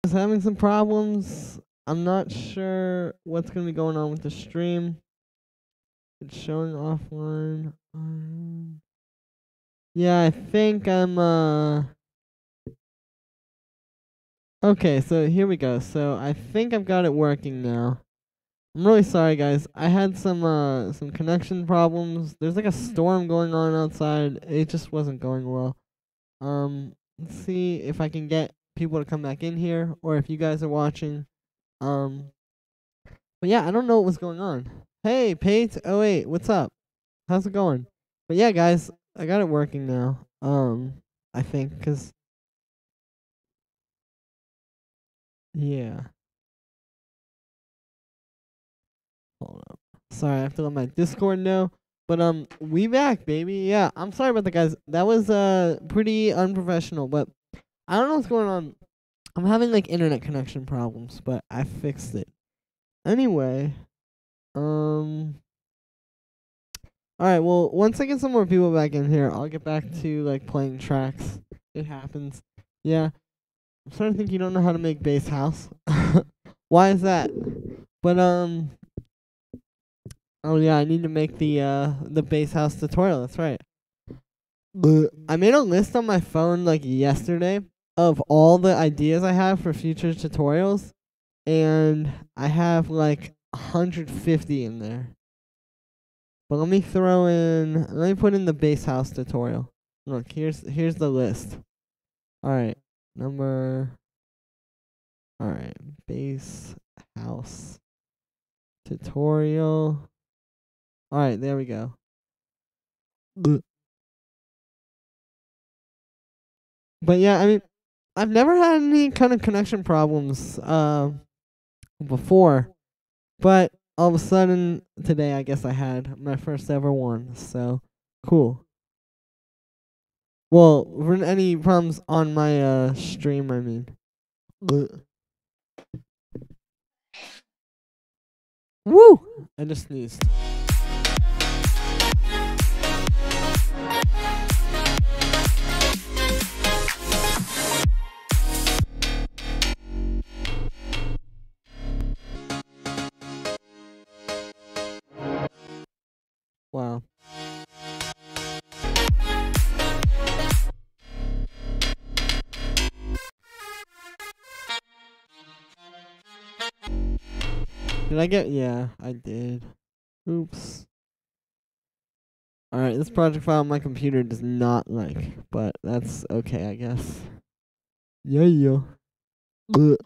I was having some problems. I'm not sure what's gonna be going on with the stream. It's showing offline. Yeah, I think I'm. Okay, so here we go. So I think I've got it working now. I'm really sorry, guys. I had some connection problems. There's like a storm going on outside. It just wasn't going well. Let's see if I can get people to come back in here, or if you guys are watching. Um, but yeah, I don't know what was going on. Hey, Pate. Oh wait, what's up? How's it going? But yeah, guys, I got it working now. I think, cause yeah. Hold up. Sorry, I have to let my Discord know. But we back, baby. Yeah, I'm sorry about that, guys. That was pretty unprofessional, but I don't know what's going on. I'm having like internet connection problems, but I fixed it. Anyway, all right. Well, once I get some more people back in here, I'll get back to like playing tracks. It happens. Yeah, I'm starting to think you don't know how to make bass house. Why is that? But oh yeah, I need to make the bass house tutorial. That's right. I made a list on my phone like yesterday of all the ideas I have for future tutorials, and I have like 150 in there. But let me put in the bass house tutorial. Look, here's the list. All right, all right, bass house tutorial. All right, there we go. But yeah, I mean, I've never had any kind of connection problems before, but all of a sudden today, I guess I had my first ever one. So cool. Well, for any problems on my stream, I mean. Woo! I just sneezed. Wow. Did I get? Yeah, I did. Oops. Alright, this project file on my computer does not like, but that's okay, I guess. Yeah. If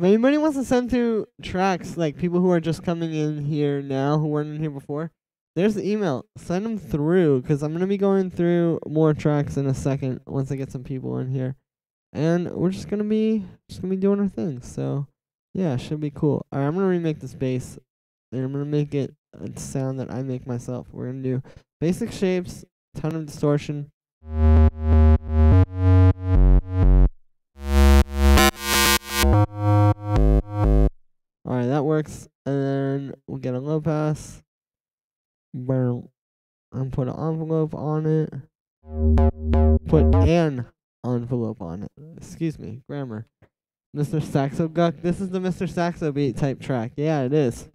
anybody wants to send through tracks, like people who are just coming in here now who weren't in here before, there's the email. Send them through, because I'm going to be going through more tracks in a second once I get some people in here. And we're just going to be doing our thing. So, yeah, should be cool. Alright, I'm going to remake this bass, and I'm going to make it a sound that I make myself. We're going to do basic shapes, ton of distortion. Alright, that works. And then we'll get a low pass. Boom. And put an envelope on it. Put an envelope on it. Excuse me, grammar. Mr. Saxo Guck. This is the Mr. Saxo beat type track. Yeah, it is.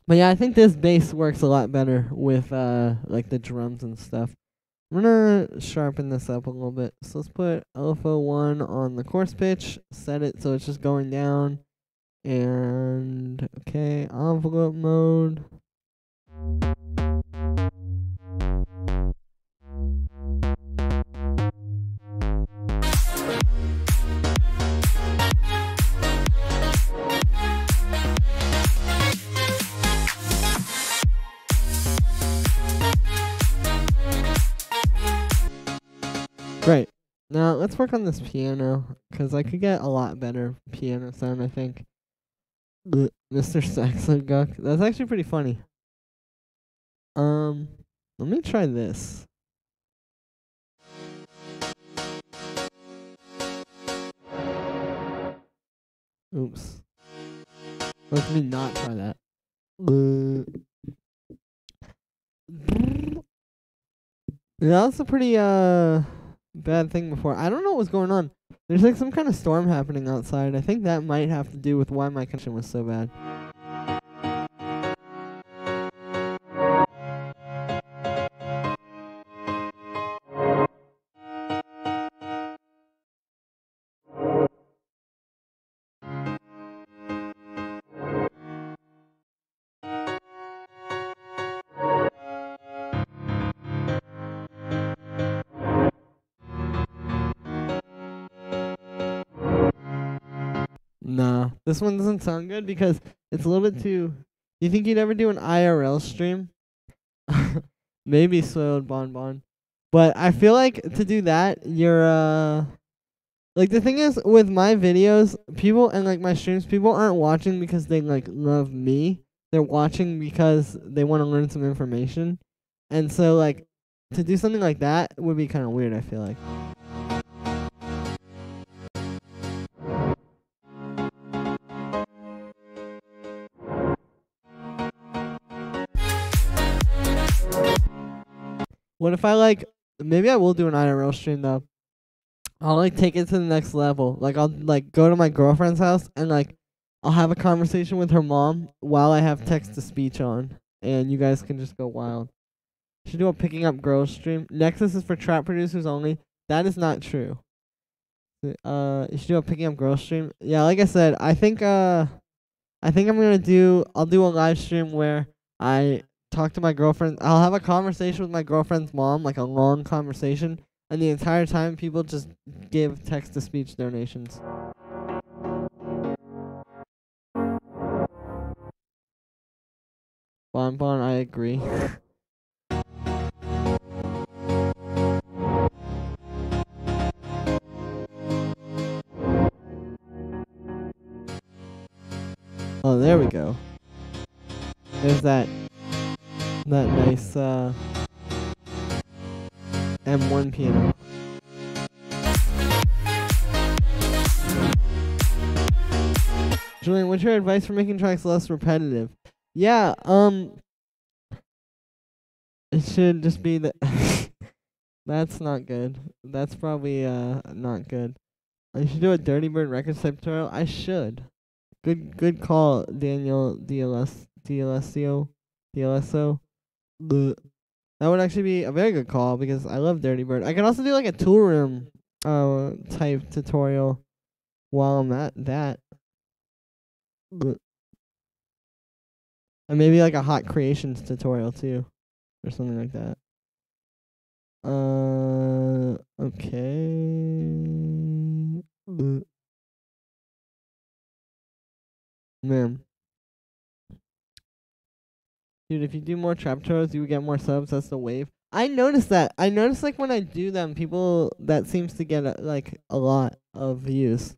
But yeah, I think this bass works a lot better with like the drums and stuff. I'm gonna sharpen this up a little bit. So let's put LFO1 on the coarse pitch, set it so it's just going down. And okay, envelope mode. Great. Now let's work on this piano, because I could get a lot better piano sound, I think. Mr. Saxo Guck. That's actually pretty funny. Let me try this. Oops. Let me not try that. Yeah, that's a pretty bad thing before. I don't know what's going on. There's like some kind of storm happening outside. I think that might have to do with why my connection was so bad. Nah, this one doesn't sound good because it's a little bit too. Do you think you'd ever do an IRL stream? Maybe Soiled Bonbon. But I feel like to do that, you're like the thing is with my videos, people and like my streams, people aren't watching because they like love me. They're watching because they want to learn some information. And so like to do something like that would be kind of weird, I feel like. What if I like maybe I will do an IRL stream though. I'll like take it to the next level. Like I'll like go to my girlfriend's house and like I'll have a conversation with her mom while I have text to speech on, and you guys can just go wild. Should do a picking up girls stream. Nexus is for trap producers only. That is not true. You should do a picking up girls stream. Yeah, like I said, I think I'm gonna I'll do a live stream where I talk to my girlfriend. I'll have a conversation with my girlfriend's mom, like a long conversation, and the entire time people just give text to speech donations. Bonbon, I agree. Oh, there we go. There's that nice M1 piano. Julian, what's your advice for making tracks less repetitive? Yeah, it should just be that. That's not good. That's probably not good. I should do a Dirty Bird Records type tutorial. I should. Good call, Daniel DLSO. Bleh. That would actually be a very good call because I love Dirty Bird. I can also do like a tool room type tutorial while I'm at that. Bleh. And maybe like a hot creations tutorial too. Or something like that. Okay. Bleh. Man. Dude, if you do more trap tutorials, you would get more subs. That's the wave. I noticed that. I noticed like when I do them, people that seems to get like a lot of views.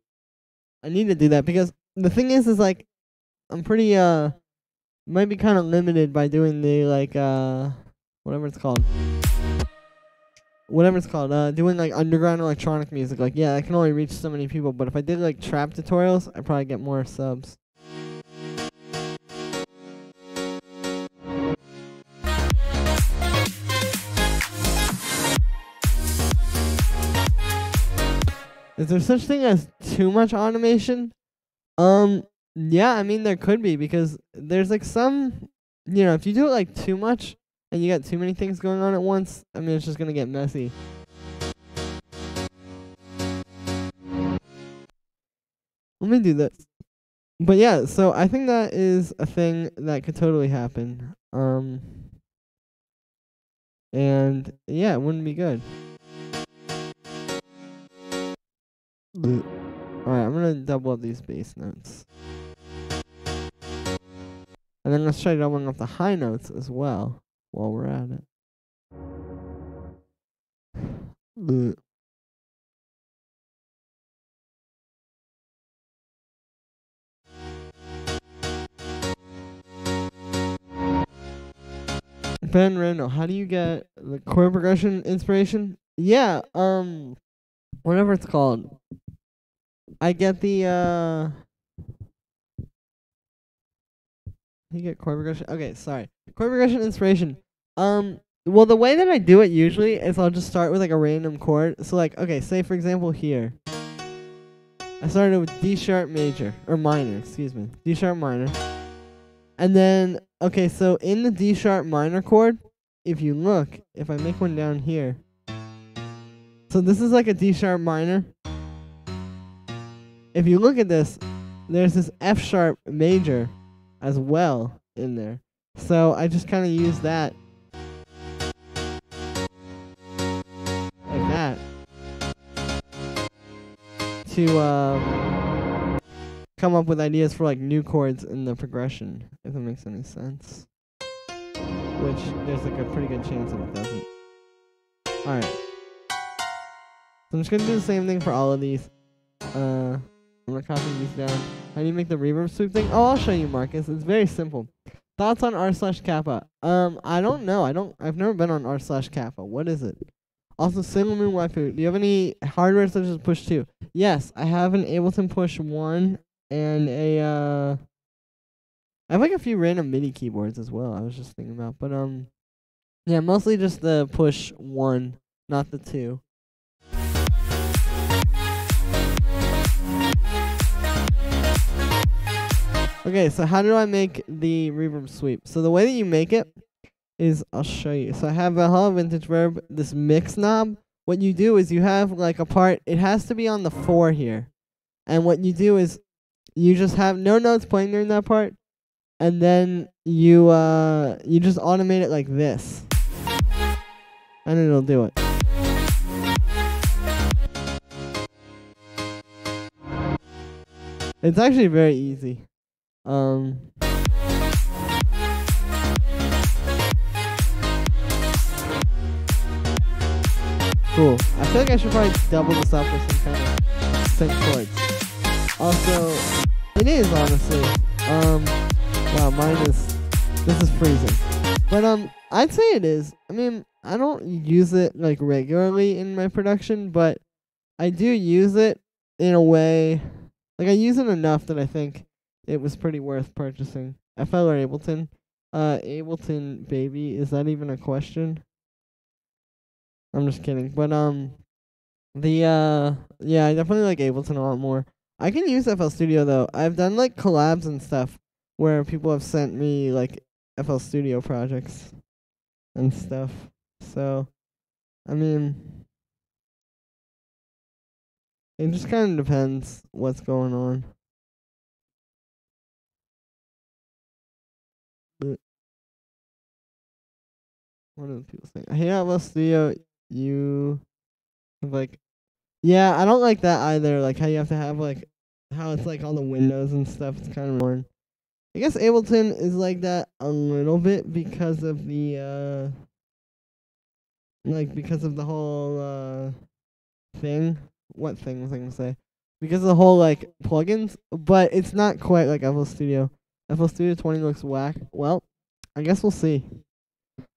I need to do that because the thing is like I'm pretty might be kind of limited by doing the like whatever it's called. Doing like underground electronic music. Like yeah, I can only reach so many people, but if I did like trap tutorials, I'd probably get more subs. Is there such thing as too much automation? Yeah, I mean there could be because there's like some, if you do it like too much and you got too many things going on at once, I mean it's just gonna get messy. Let me do this. But yeah, so I think that is a thing that could totally happen. And yeah, it wouldn't be good. Alright, I'm gonna double up these bass notes. And then let's try doubling up the high notes as well while we're at it. Ben Randall, how do you get the chord progression inspiration? Yeah, whatever it's called. I get the You get chord progression. Okay, sorry. Chord progression inspiration. Well, the way that I do it usually is I'll just start with like a random chord. So like, okay, say for example here, I started with D sharp major or minor. Excuse me, D sharp minor. And then, okay, so in the D sharp minor chord, if you look, if I make one down here, so this is like a D sharp minor. If you look at this, there's this F sharp major as well in there. So I just kind of use that like that to come up with ideas for like new chords in the progression, if that makes any sense. Which there's like a pretty good chance that it doesn't. Alright. So I'm just gonna do the same thing for all of these. I'm gonna copy these down. How do you make the reverb sweep thing? Oh, I'll show you, Marcus. It's very simple. Thoughts on r/kappa? I don't know. I've never been on r/kappa. What is it? Also, Sailor Moon waifu. Do you have any hardware such as push 2? Yes, I have an Ableton push 1 and a I have like a few random MIDI keyboards as well. I was just thinking about, but yeah, mostly just the push 1, not the 2. Okay, so how do I make the reverb sweep? So the way that you make it is, I'll show you. So I have a Hello Vintage Verb, this mix knob. What you do is you have like a part, it has to be on the 4 here. And what you do is you just have no notes playing during that part, and then you just automate it like this. And it'll do it. It's actually very easy. Cool. I feel like I should probably double this up with some kind of sync chords. Also, it is honestly. Wow, this is freezing. But I'd say it is. I mean, I don't use it like regularly in my production, but I do use it in a way. Like I use it enough that I think it was pretty worth purchasing. FL or Ableton? Ableton, baby. Is that even a question? I'm just kidding. But, yeah, I definitely like Ableton a lot more. I can use FL Studio, though. I've done, like, collabs and stuff where people have sent me, like, FL Studio projects and stuff. So, I mean, it just kind of depends what's going on. What do people think? I hate FL Studio. You have like, yeah, I don't like that either. Like how you have to have like, how it's like all the windows and stuff. It's kind of boring. I guess Ableton is like that a little bit because of the because of the whole thing. What thing was I gonna say? Because of the whole like plugins, but it's not quite like FL Studio. FL Studio 20 looks whack. Well, I guess we'll see.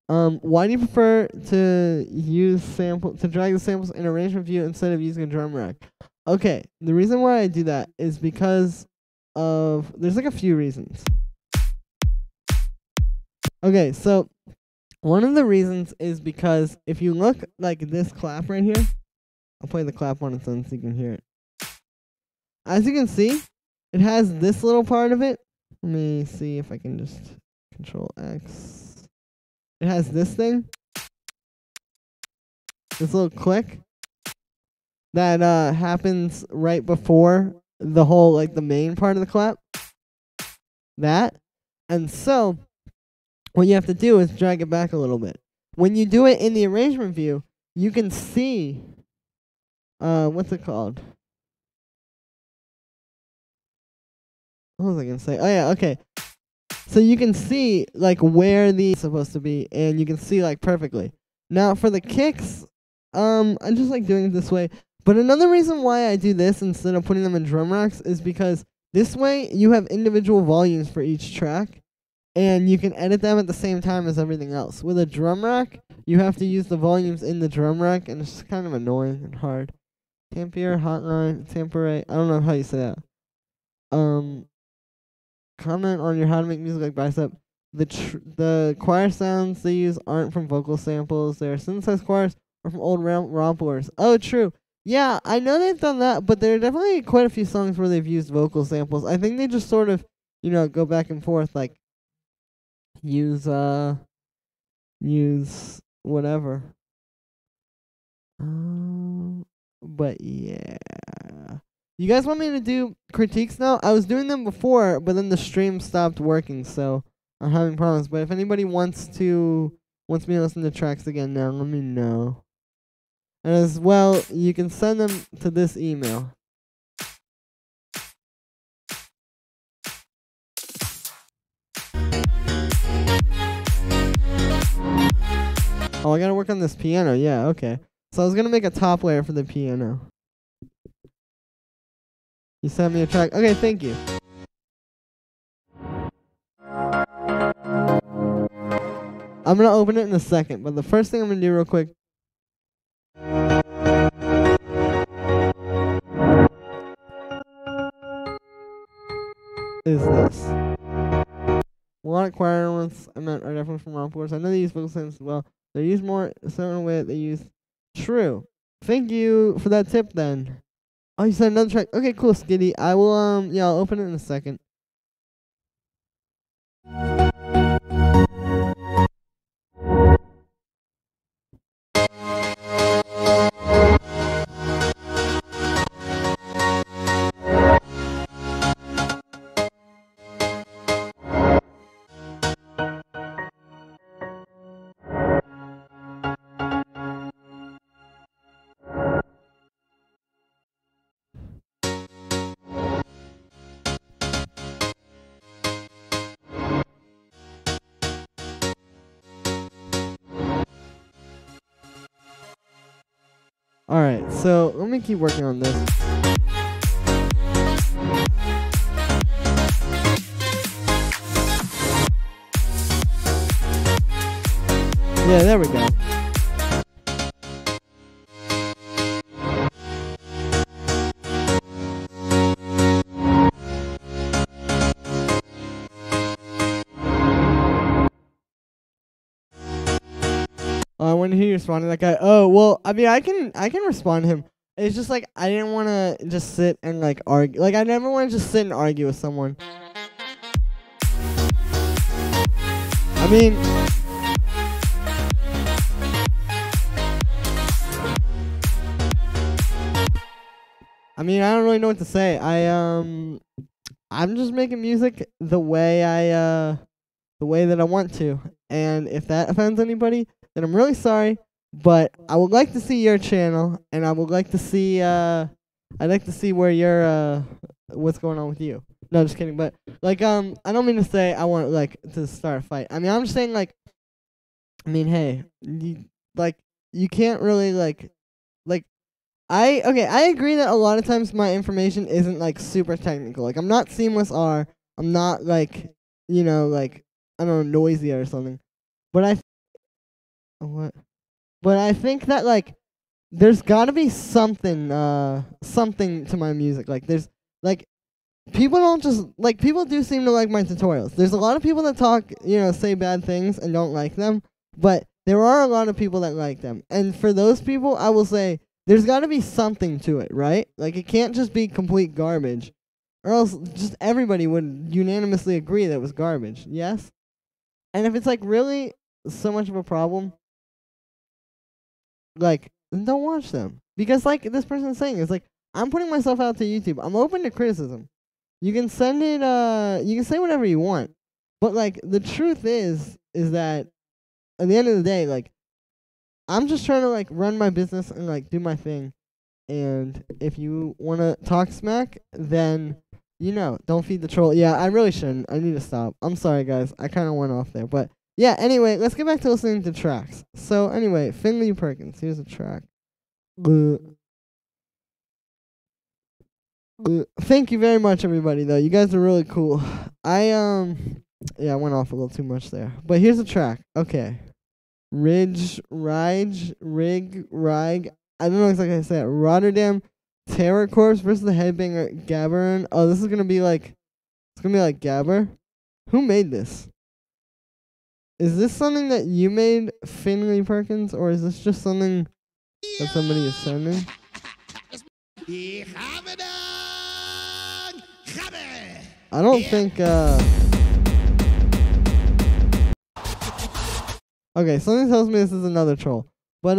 Why do you prefer to drag the samples in arrangement view instead of using a drum rack? Okay, the reason why I do that is because there's like a few reasons. Okay, so one of the reasons is because if you look like this clap right here, I'll play the clap on its own so you can hear it. As you can see, it has this little part of it. Let me see if I can just Control X. It has this thing, this little click that happens right before the whole like the main part of the clap. That, and so what you have to do is drag it back a little bit. When you do it in the arrangement view, you can see what's it called? What was I gonna say? Oh yeah, okay. So you can see like where these are supposed to be, and you can see like perfectly. Now for the kicks, I just like doing it this way. But another reason why I do this instead of putting them in drum racks is because this way you have individual volumes for each track, and you can edit them at the same time as everything else. With a drum rack, you have to use the volumes in the drum rack, and it's just kind of annoying and hard. Tampier, hotline, Tampere, I don't know how you say that. comment on your how to make music like Bicep. The choir sounds they use aren't from vocal samples. They're synthesized choirs or from old romplers. Oh, true. Yeah, I know they've done that, but there are definitely quite a few songs where they've used vocal samples. I think they just sort of, go back and forth, like use use whatever. But yeah. You guys want me to do critiques now? I was doing them before, but then the stream stopped working, so I'm having problems. But if anybody wants me to listen to tracks again now, let me know. And as well, you can send them to this email. Oh, I gotta work on this piano. Yeah, okay. So I was gonna make a top layer for the piano. You sent me a track. Okay, thank you. I'm gonna open it in a second, but the first thing I'm gonna do real quick is this. Melodic choir elements I meant are definitely from romplers. I know they use vocal samples as well. They're used more a certain way that they use. True. Thank you for that tip then. Oh, you said another track. Okay, cool, Skitty. I will I'll open it in a second. Alright, so let me keep working on this. Yeah, there we go. I want to hear you respond to that guy. Oh, well, I mean, I can respond to him. It's just like I didn't want to just sit and like argue. Like I never want to just sit and argue with someone. I mean, I don't really know what to say. I'm just making music the way that I want to. And if that offends anybody, then I'm really sorry. But I would like to see your channel, and I would like to see I'd like to see where you're what's going on with you. No, just kidding. But like I don't mean to say I want like to start a fight. I mean, I'm just saying like hey, you can't really like I agree that a lot of times my information isn't like super technical. Like I'm not Seamless R. I'm not like like I don't know, noisy or something. But But I think that like there's got to be something to my music. Like there's like people don't just like people do seem to like my tutorials. There's a lot of people that talk, say bad things and don't like them, but there are a lot of people that like them. And for those people, I will say there's got to be something to it, right? Like it can't just be complete garbage, or else just everybody would unanimously agree that it was garbage. Yes? And if it's like really so much of a problem, like don't watch them. Because like this person is saying, it's like I'm putting myself out to YouTube. I'm open to criticism. You can send it you can say whatever you want. But like the truth is that at the end of the day, like I'm just trying to like run my business and like do my thing. And if you want to talk smack, then don't feed the troll. Yeah, I really shouldn't. I need to stop. I'm sorry guys. I kind of went off there, but yeah, anyway, let's get back to listening to tracks. So anyway, Finley Perkins, here's a track. Thank you very much, everybody, though. You guys are really cool. I went off a little too much there. But here's a track. Okay. Rig, Rig. I don't know exactly how to say it. Rotterdam Terror Corps versus the Headbanger Gabern. Oh, this is going to be like It's gonna be like Gabber. Who made this? Is this something that you made, Finley Perkins, or is this just something that somebody is sending? I don't think, okay, something tells me this is another troll. But,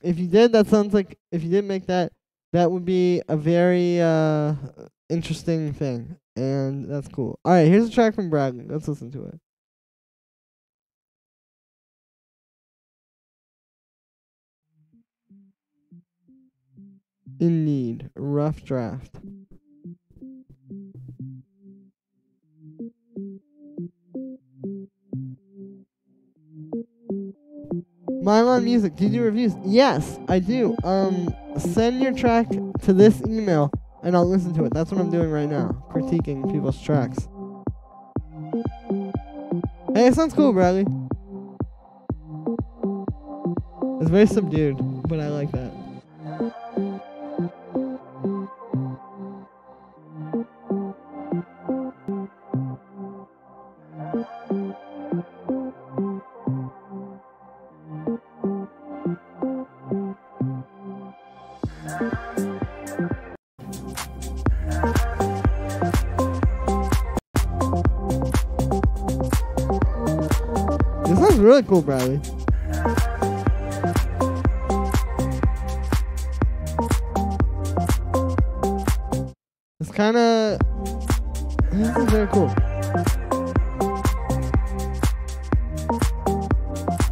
if you did, that sounds like, if you did make that, that would be a very, interesting thing. And that's cool. Alright, here's a track from Bradley. Let's listen to it. In Need, Rough Draft. Mylon Music, do you do reviews? Yes, I do. Send your track to this email and I'll listen to it. That's what I'm doing right now, critiquing people's tracks. Hey, it sounds cool, Bradley. It's very subdued, but I like that. This sounds really cool, Bradley. It's kind of... This is very cool.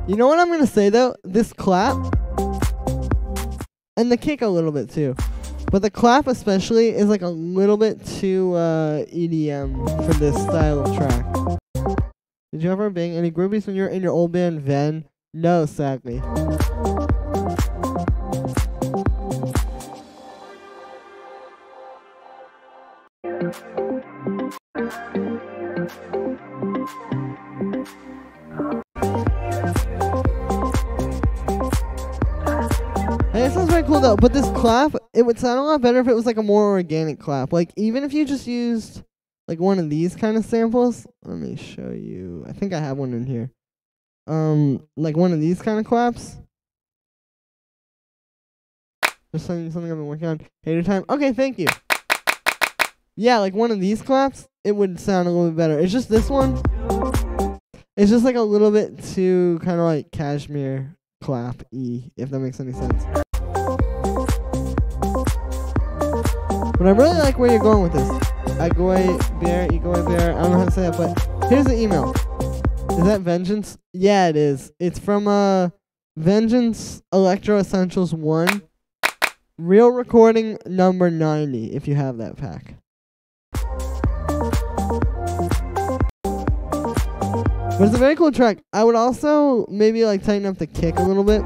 You know what I'm going to say, though? This clap, and the kick a little bit, too. But the clap especially is like a little bit too EDM for this style of track. Did you ever bang any groupies when you were in your old band, Ven? No, sadly. Hey, it sounds very cool though, but this clap, it would sound a lot better if it was like a more organic clap. Like, even if you just used like one of these kind of samples. Let me show you. I think I have one in here. Like one of these kind of claps. Just something I've been working on. Hater time. Okay, thank you. Yeah, like one of these claps, it would sound a little bit better. It's just this one. It's just like a little bit too kind of like cashmere clap-y, if that makes any sense. But I really like where you're going with this. Agoy Bear, Egoy Bear. I don't know how to say that, but here's the email. Is that Vengeance? Yeah, it is. It's from Vengeance Electro Essentials 1. Real recording number 90, if you have that pack. But it's a very cool track. I would also maybe like tighten up the kick a little bit.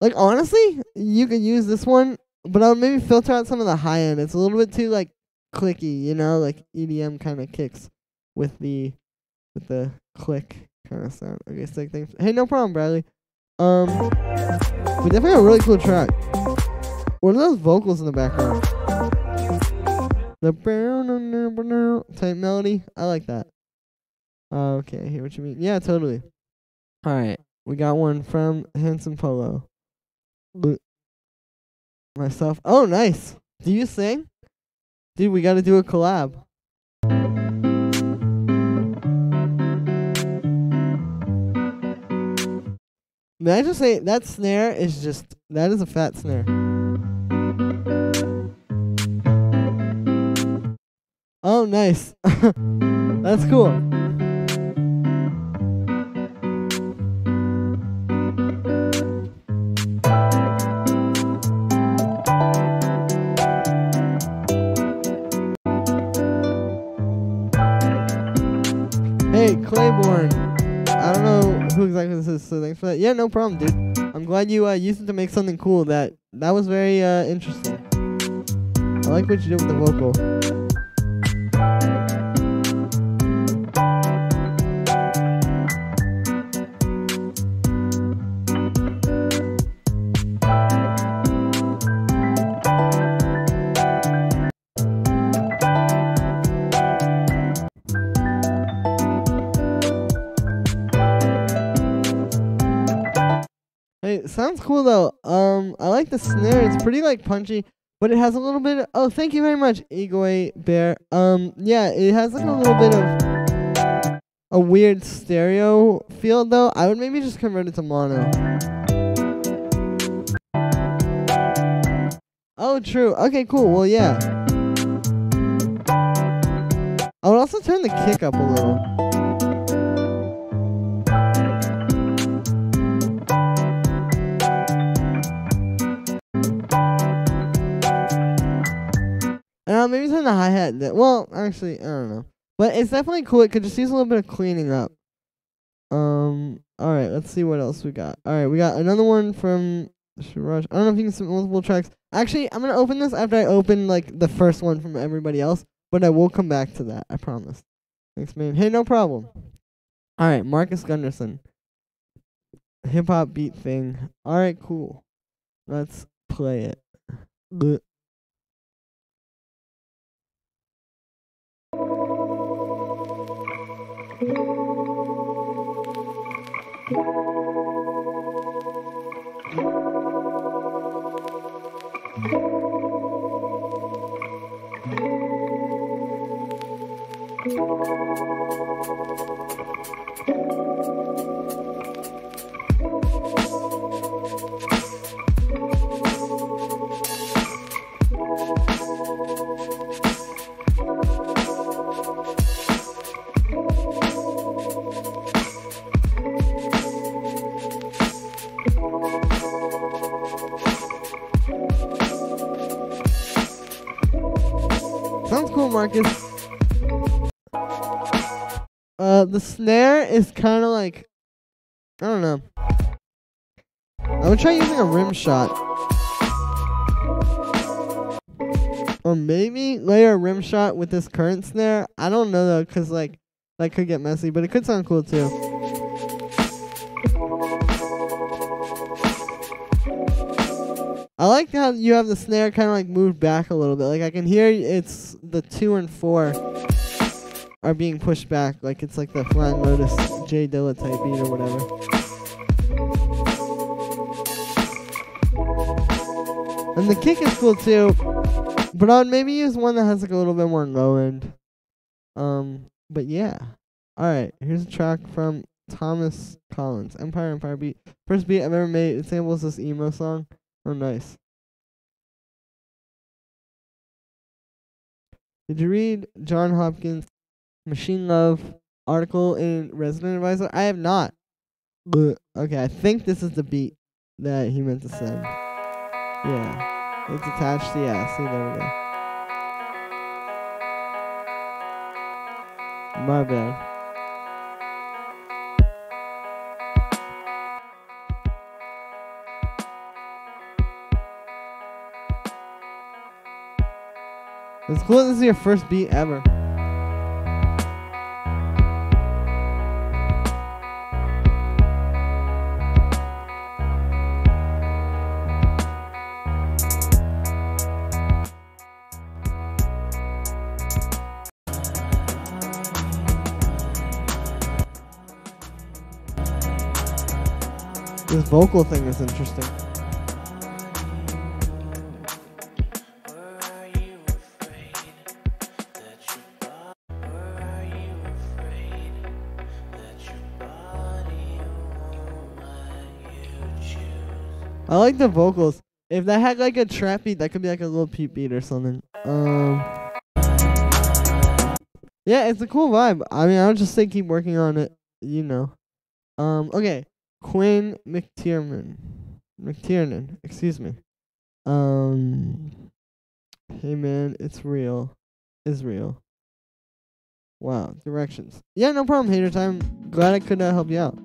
Like, honestly, you could use this one, but I would maybe filter out some of the high end. It's a little bit too like clicky, you know, like EDM kind of kicks with the click kind of sound. Okay, sick things. Hey, no problem, Bradley. But definitely a really cool track. What are those vocals in the background? The type melody. I like that. Okay, I hear what you mean. Yeah, totally. Alright, we got one from Handsome Polo. Myself. Oh, nice. Do you sing? Dude, we gotta do a collab. May I just say, that snare is just, that is a fat snare. Oh, nice. That's cool. Hey, Claiborne. I don't know who exactly this is, so thanks for that. Yeah, no problem, dude. I'm glad you used it to make something cool. That was very interesting. I like what you did with the vocal. It sounds cool though. I like the snare. It's pretty like punchy, but it has a little bit of, oh, thank you very much, Egoy Bear. Yeah, it has like a little bit of a weird stereo feel though. I would maybe just convert it to mono. Oh, true. Okay, cool. Well, yeah. I would also turn the kick up a little. And I'll maybe turn the hi-hat. Well, actually, I don't know. But it's definitely cool. It could just use a little bit of cleaning up. Alright, let's see what else we got. Alright, we got another one from Shiraj. I don't know if you can see multiple tracks. Actually, I'm gonna open this after I open, like, the first one from everybody else. But I will come back to that. I promise. Thanks, man. Hey, no problem. Alright, Marcus Gunderson. Hip-hop beat thing. Alright, cool. Let's play it. Blech. Sounds cool, Marcus. The snare is kind of like, I don't know. I would try using a rim shot. Or maybe layer a rim shot with this current snare. I don't know though, cause like that could get messy, but it could sound cool too. I like how you have the snare kind of like moved back a little bit. Like I can hear it's the 2 and 4 are being pushed back. Like it's like the Flying Lotus J Dilla type beat or whatever. And the kick is cool too. But I'd maybe use one that has like a little bit more low end. But yeah. Alright, here's a track from Thomas Collins. Empire beat. First beat I've ever made. It samples this emo song. Oh, nice. Did you read John Hopkins' Machine Love article in Resident Advisor? I have not. Okay, I think this is the beat that he meant to send. Yeah. It's attached to, yeah, see, there we go. My bad. It's cool that this is your first beat ever. This vocal thing is interesting. I like the vocals. If that had like a trap beat, that could be like a little Pete beat or something. Yeah, it's a cool vibe. I mean, I'll just say keep working on it, you know. Okay. Quinn McTiernan, excuse me. Hey man, it's real. Israel. Wow, directions. Yeah, no problem, Hater Time. Glad I could help you out.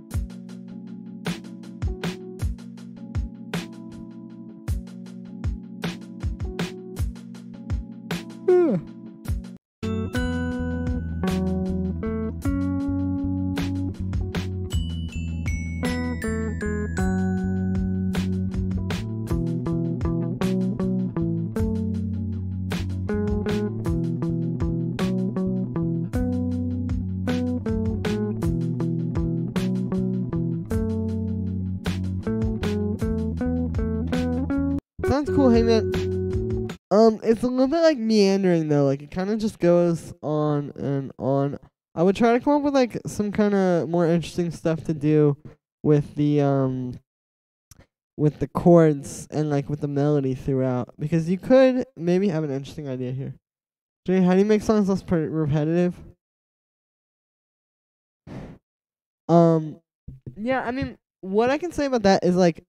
sounds cool. Hey man, it's a little bit like meandering though. Like it kind of just goes on and on. I would try to come up with like some kind of more interesting stuff to do with the chords and like with the melody throughout, because you could maybe have an interesting idea here. Jay, how do you make songs less repetitive? Yeah, I mean, what I can say about that is like,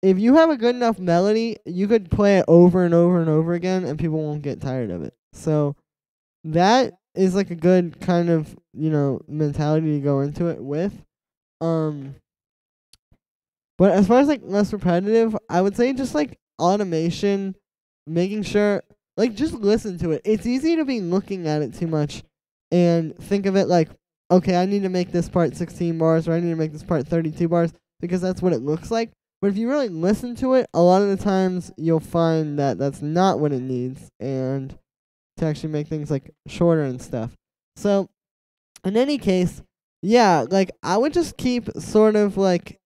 if you have a good enough melody, you could play it over and over and over again, and people won't get tired of it. So that is like a good kind of, you know, mentality to go into it with. But as far as like less repetitive, I would say just like automation, making sure, like just listen to it. It's easy to be looking at it too much and think of it like, okay, I need to make this part 16 bars, or I need to make this part 32 bars, because that's what it looks like. But if you really listen to it, a lot of the times you'll find that that's not what it needs, and to actually make things like shorter and stuff. So in any case, yeah, like I would just keep sort of like,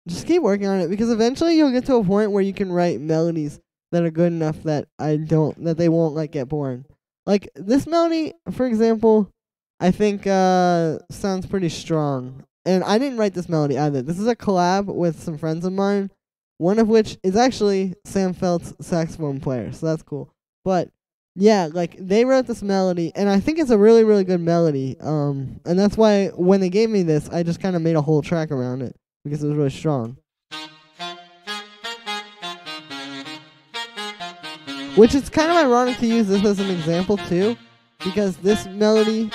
just keep working on it, because eventually you'll get to a point where you can write melodies that are good enough that they won't like get boring. Like this melody, for example, I think sounds pretty strong. And I didn't write this melody either. This is a collab with some friends of mine, one of which is actually Sam Felt's saxophone player, so that's cool. But yeah, like they wrote this melody, and I think it's a really, really good melody. And that's why when they gave me this, I just kind of made a whole track around it, because it was really strong. Which is kind of ironic to use this as an example too, because this melody,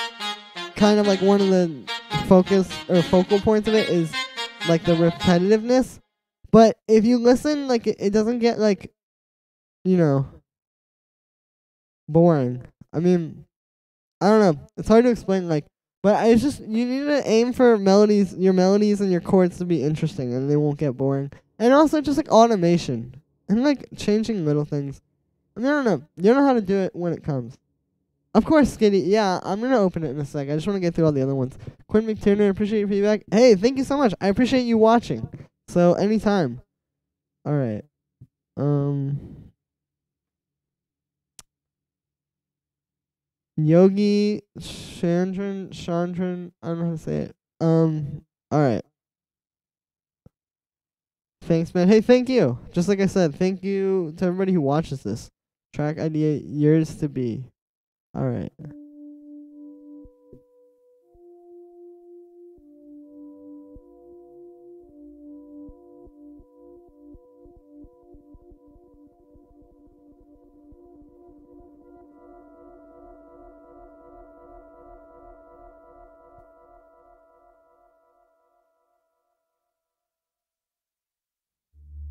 kind of like one of the focal points of it is like the repetitiveness. But if you listen, like it doesn't get like, you know, boring. I mean, I don't know. It's hard to explain, like, but it's just, you need to aim for your melodies and your chords to be interesting, and they won't get boring. And also just like automation and like changing little things. I mean, I don't know. You know how to do it when it comes. Of course, Skitty. Yeah, I'm going to open it in a sec. I just want to get through all the other ones. Quinn McTurner, appreciate your feedback. Hey, thank you so much. I appreciate you watching. So, anytime. All right. Yogi Chandran, I don't know how to say it. All right. Thanks, man. Hey, thank you. Just like I said, thank you to everybody who watches this. Track idea, yours to be. All right.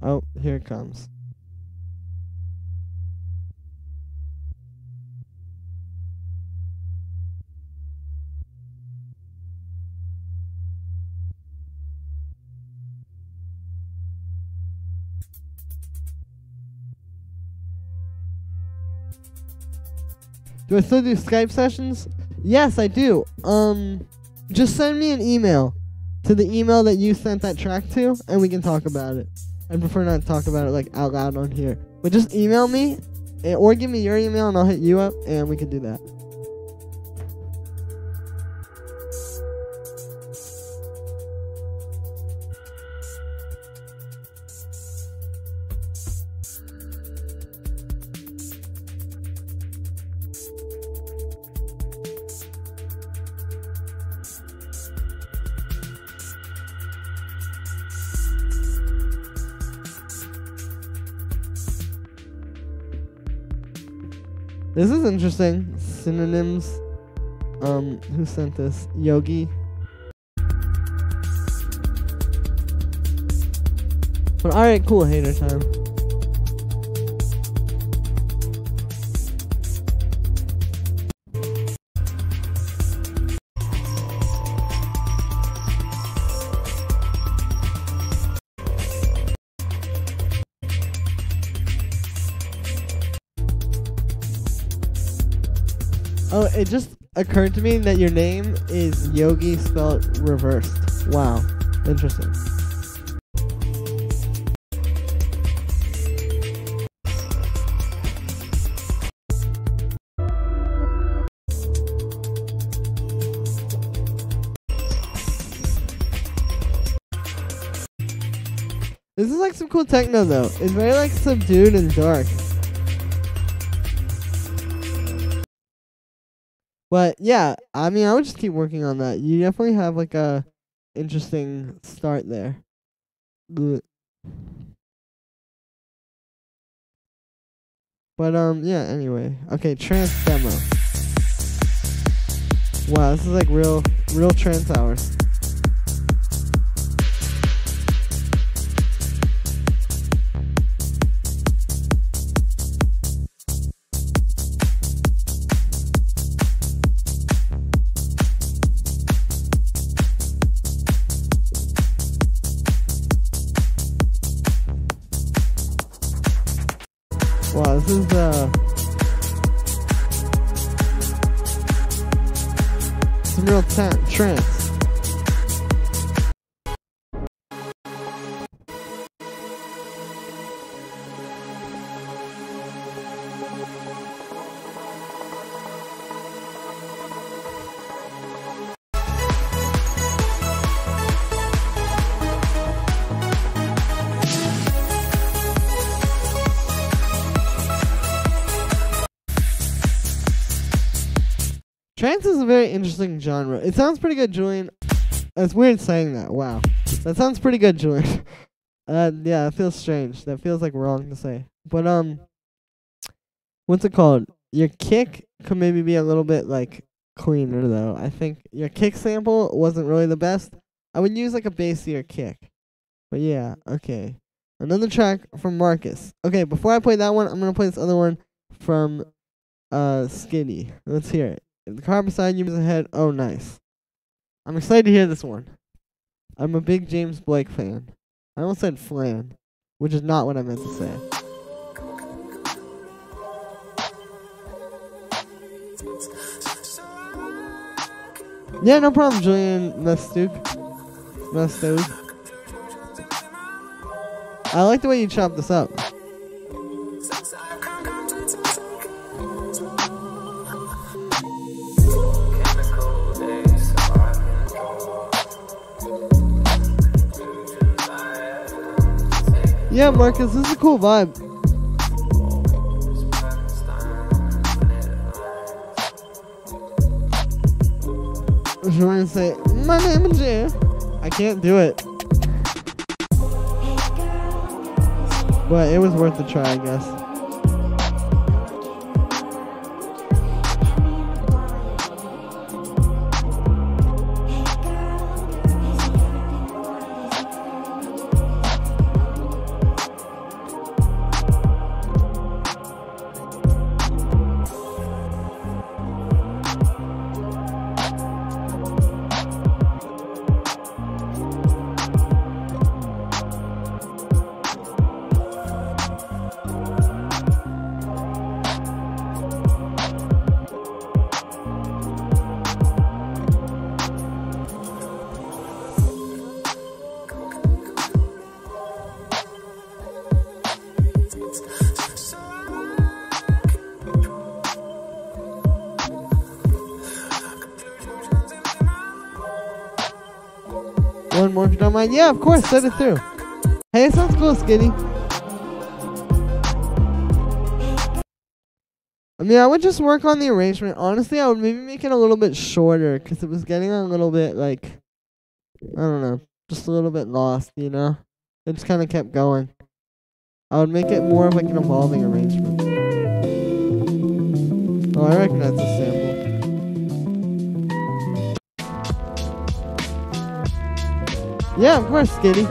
Oh, here it comes. Do I still do Skype sessions? Yes, I do. Just send me an email to the email that you sent that track to, and we can talk about it. I prefer not to talk about it like out loud on here. But just email me, or give me your email, and I'll hit you up, and we can do that. This is interesting. Synonyms. Who sent this? Yogi. But alright, cool, hater time. Oh, it just occurred to me that your name is Yogi spelled reversed. Wow. Interesting. This is like some cool techno though. It's very like subdued and dark. But yeah, I mean, I would just keep working on that. You definitely have like a interesting start there. But yeah. Anyway, okay, trance demo. Wow, this is like real trance hours. Wow, this is some real trance. Trance is a very interesting genre. It sounds pretty good, Julian. It's weird saying that. Wow. That sounds pretty good, Julian. Yeah, it feels strange. That feels like wrong to say. But what's it called? Your kick could maybe be a little bit like cleaner though. I think your kick sample wasn't really the best. I would use like a bassier kick. But yeah, okay. Another track from Marcus. Okay, before I play that one, I'm gonna play this other one from Skinny. Let's hear it. If the car beside you moves ahead, oh nice. I'm excited to hear this one. I'm a big James Blake fan. I almost said flan, which is not what I meant to say. Yeah, no problem, Julian Mestook. I like the way you chopped this up. Yeah, Marcus, this is a cool vibe. I was trying to say, my name is Jay. I can't do it. But it was worth a try, I guess. One more if you don't mind. Yeah, of course, send it through. Hey, it sounds cool, Skinny. I mean, I would just work on the arrangement. Honestly, I would maybe make it a little bit shorter because it was getting a little bit like, I don't know, just a little bit lost, you know? It just kind of kept going. I would make it more of like an evolving arrangement. Oh, I recognize this sample. Yeah, of course, Skinny.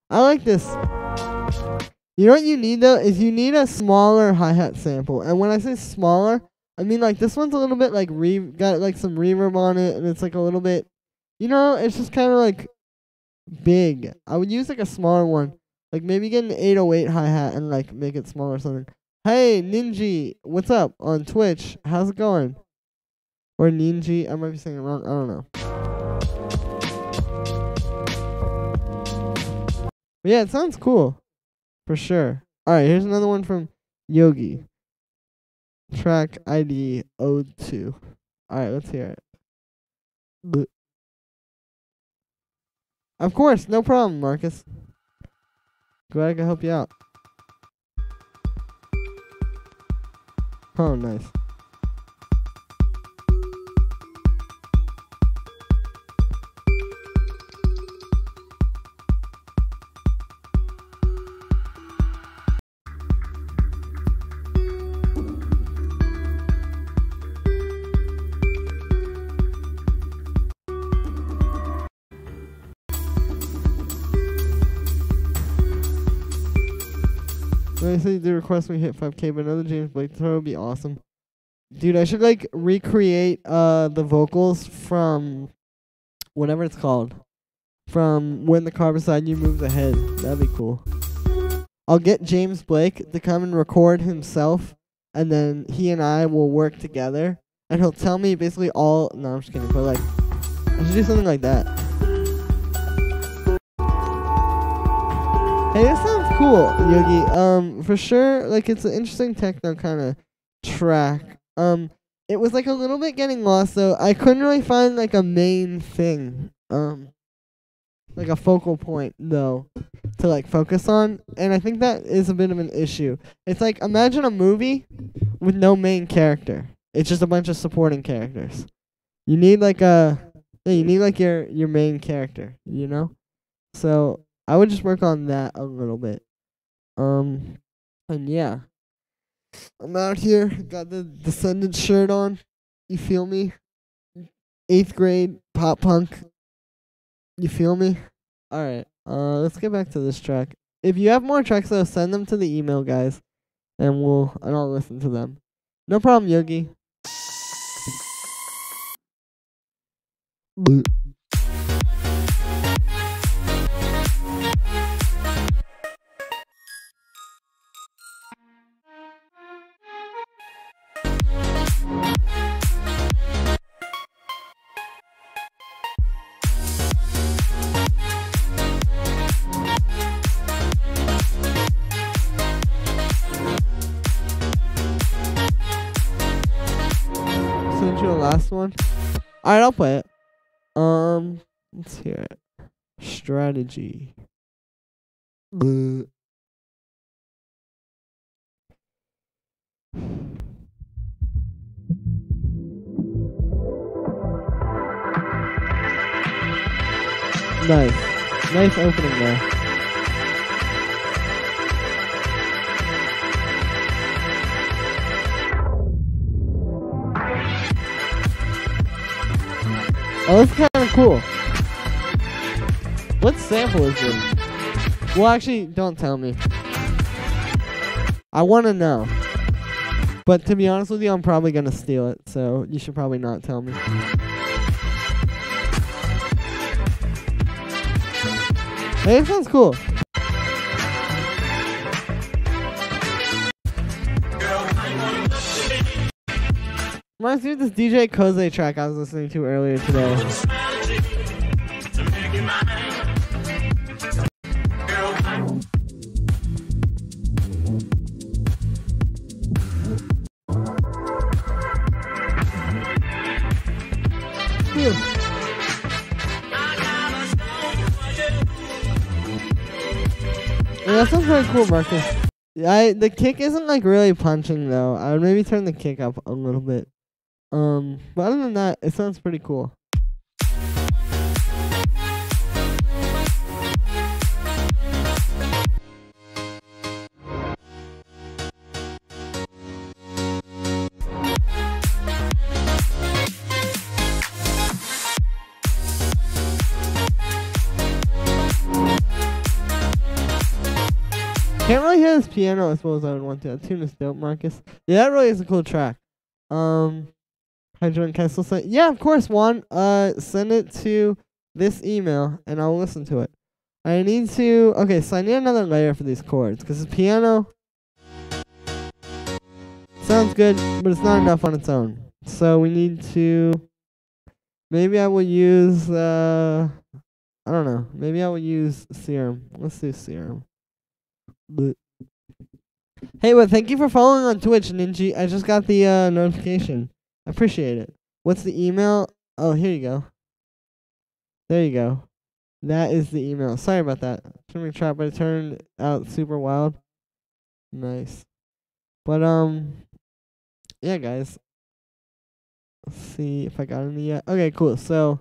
I like this. You know what you need though is you need a smaller hi-hat sample. And when I say smaller, I mean like this one's a little bit like got like some reverb on it, and it's like a little bit, you know, it's just kind of like big. I would use like a smaller one, like maybe get an 808 hi-hat and like make it smaller or something. Hey Ninji, what's up on Twitch? How's it going? Or Ninji, I might be saying it wrong. I don't know. But yeah, it sounds cool. For sure. Alright, here's another one from Yogi. Track ID 02. Alright, let's hear it. Bleh. Of course, no problem, Marcus. Glad I can help you out. Oh, nice. I say the request we hit 5K, but another James Blake throw would be awesome. Dude, I should like recreate the vocals from whatever it's called. From When the Car Beside You Moves Ahead. That'd be cool. I'll get James Blake to come and record himself, and then he and I will work together, and he'll tell me basically all. No, I'm just kidding, but like, I should do something like that. Hey, this sounds cool, Yogi. For sure, like, it's an interesting techno kind of track. It was like a little bit getting lost, though. I couldn't really find like a main thing, like a focal point, though, to like focus on, and I think that is a bit of an issue. It's like, imagine a movie with no main character. It's just a bunch of supporting characters. You need like your main character, you know? So I would just work on that a little bit. And yeah. I'm out here, got the Descendants shirt on. You feel me? 8th grade pop punk. You feel me? Alright, let's get back to this track. If you have more tracks though, send them to the email, guys. And I'll listen to them. No problem, Yogi. Send you the last one. Alright, I'll play it. Let's hear it. Strategy. Bleh. Nice opening there. Oh, that's kind of cool. What sample is this? Well, actually, don't tell me. I want to know. But to be honest with you, I'm probably going to steal it, so you should probably not tell me. Hey, it sounds cool. Reminds me of this DJ Koze track I was listening to earlier today. Yeah, that sounds very cool, Marcus. The kick isn't like really punching though. I would maybe turn the kick up a little bit. But other than that, it sounds pretty cool. Can't really hear this piano as well as I would want to. That tune is dope, Marcus. Yeah, that really is a cool track. Hydrogen, can I still send? Yeah, of course, Juan. Send it to this email, and I'll listen to it. I need to... Okay, so I need another layer for these chords, because the piano sounds good, but it's not enough on its own. So we need to... Maybe I will use... I don't know. Maybe I will use serum. Let's do serum. Bleh. Hey, well, thank you for following on Twitch, Ninja. I just got the notification. I appreciate it. What's the email? Oh, here you go. There you go. That is the email. Sorry about that. Shouldn't be trapped, but it turned out super wild. Nice. But yeah, guys. Let's see if I got any yet. Okay, cool. So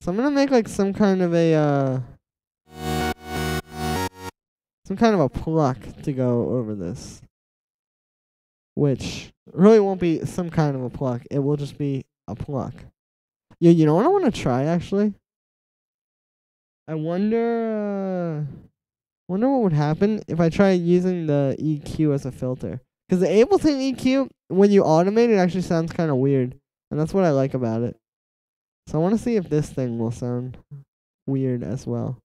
I'm gonna make like some kind of a pluck to go over this, which really won't be some kind of a pluck. It will just be a pluck. Yeah, you know what I want to try actually? I wonder what would happen if I try using the EQ as a filter. Because the Ableton EQ, when you automate it, actually sounds kind of weird. And that's what I like about it. So I want to see if this thing will sound weird as well.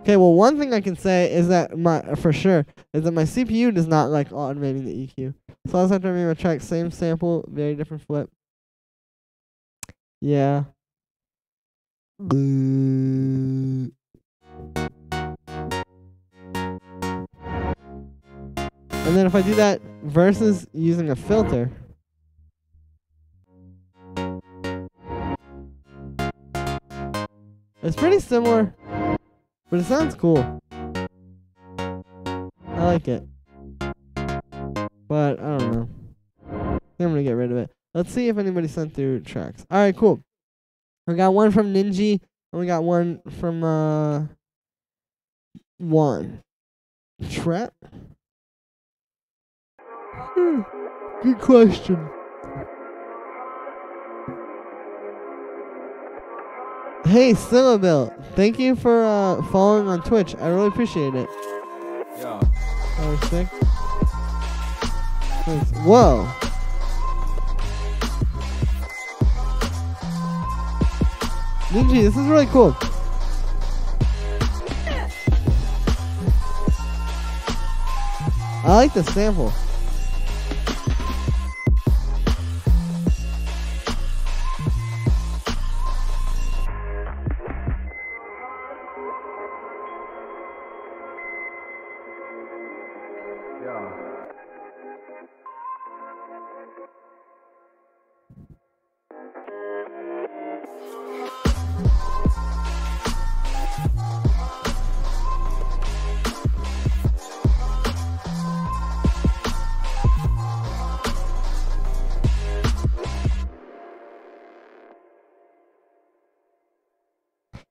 Okay, well, one thing I can say is that my CPU does not like automating the EQ. So I'll just have to remember track, same sample, very different flip. Yeah. And then if I do that versus using a filter, it's pretty similar, but it sounds cool. I like it. But I don't know. I think I'm gonna get rid of it. Let's see if anybody sent through tracks. Alright, cool. We got one from Ninja, and we got one from Juan. Trap? Good question. Hey, Syllabil, thank you for following on Twitch. I really appreciate it. Yeah. That was sick. Thanks. Whoa. Ninja, this is really cool. I like the sample.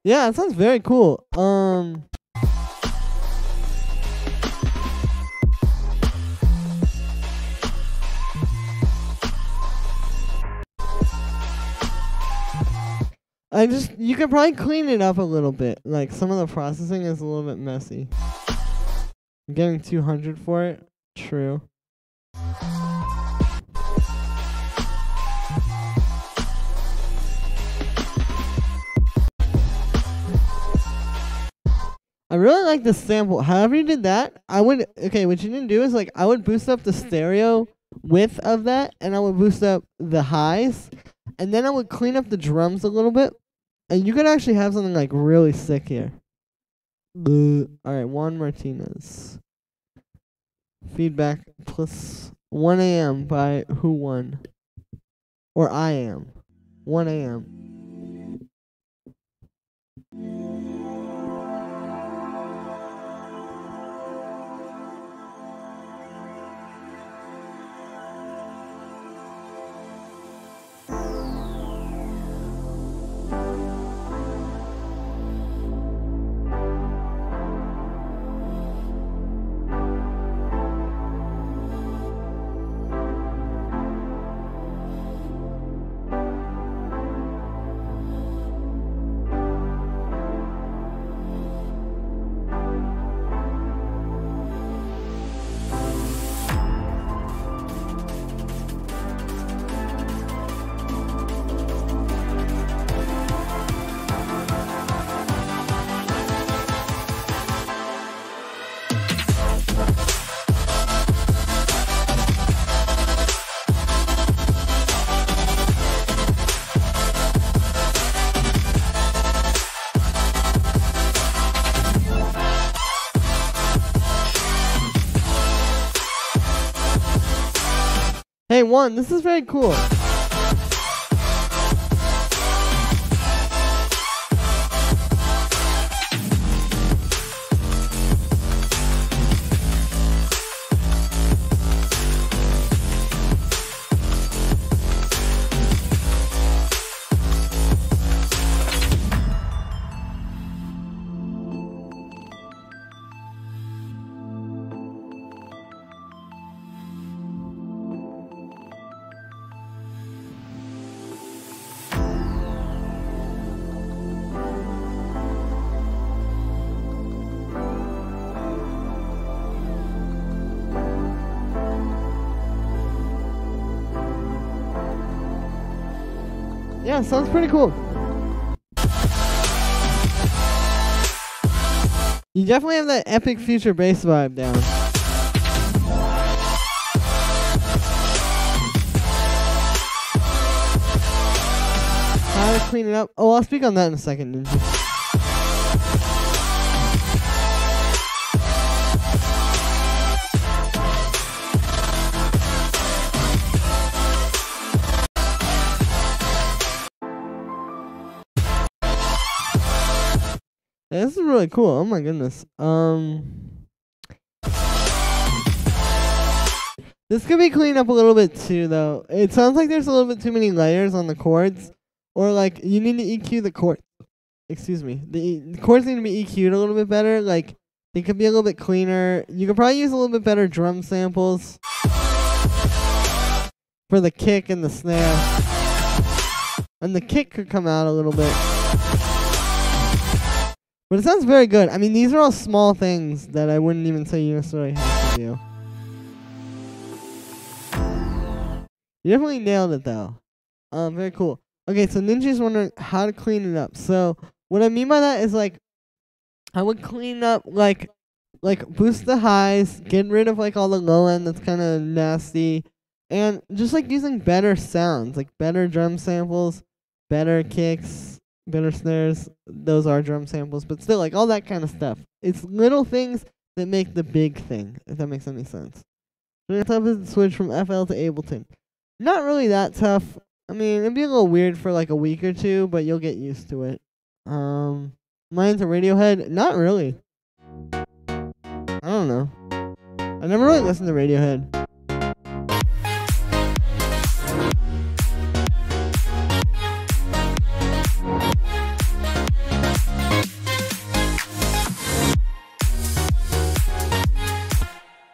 Yeah, it sounds very cool. You could probably clean it up a little bit. Like, some of the processing is a little bit messy. I'm getting 200 for it. True. I really like the sample. However you did that, what you didn't do is, like, I would boost up the stereo width of that, and I would boost up the highs, and then I would clean up the drums a little bit, and you could actually have something, like, really sick here. Alright, Juan Martinez. Feedback plus 1 a.m. by who won? Or I am. 1 a.m. Hey, one, this is very cool. Yeah, sounds pretty cool. You definitely have that epic future bass vibe down. How to clean it up? Oh, I'll speak on that in a second, Ninja. Yeah, this is really cool. Oh my goodness. This could be cleaned up a little bit too, though. It sounds like there's a little bit too many layers on the chords, or like you need to EQ the chord. Excuse me. The chords need to be EQ'd a little bit better. Like they could be a little bit cleaner. You could probably use a little bit better drum samples for the kick and the snare, and the kick could come out a little bit. But it sounds very good. I mean, these are all small things that I wouldn't even say you necessarily have to do. You definitely nailed it, though. Very cool. Okay, so Ninja's wondering how to clean it up. So what I mean by that is, like, I would clean up, like boost the highs, get rid of, like, all the low end that's kind of nasty, and just, like, using better sounds, like better drum samples, better kicks, better snares. Those are drum samples, but still, like, all that kind of stuff. It's little things that make the big thing, if that makes any sense. So the tough is to switch from FL to Ableton. Not really that tough. I mean, it'd be a little weird for like a week or two, but you'll get used to it. Mine's a Radiohead. Not really. I don't know. I never really listened to Radiohead.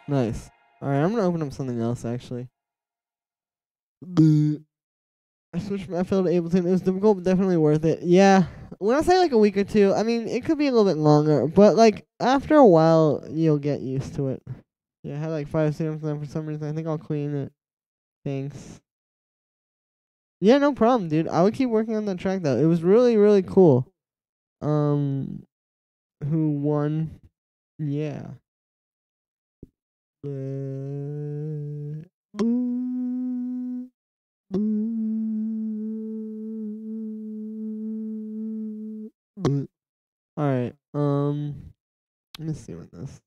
Nice. Alright, I'm gonna open up something else actually. I switched from FL to Ableton. It was difficult, but definitely worth it. Yeah. When I say like a week or two, I mean, it could be a little bit longer, but like after a while, you'll get used to it. Yeah, I had like 5 settings on for some reason. I think I'll clean it. Thanks. Yeah, no problem, dude. I would keep working on that track though. It was really, really cool. Who won? Yeah. Alright, let me see what this.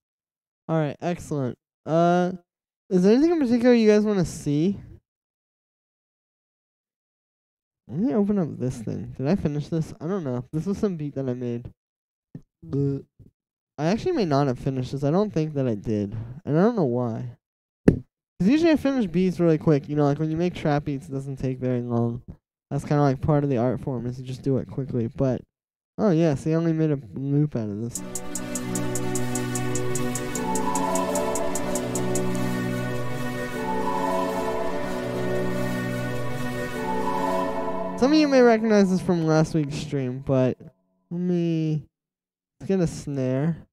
Alright, excellent. Is there anything in particular you guys want to see? Let me open up this thing. Did I finish this? I don't know. This was some beat that I made. I actually may not have finished this. I don't think that I did. And I don't know why. Because usually I finish beats really quick. You know, like when you make trap beats, it doesn't take very long. That's kind of like part of the art form, is to just do it quickly. But, oh yeah, see, I only made a loop out of this. Some of you may recognize this from last week's stream, but let's get a snare.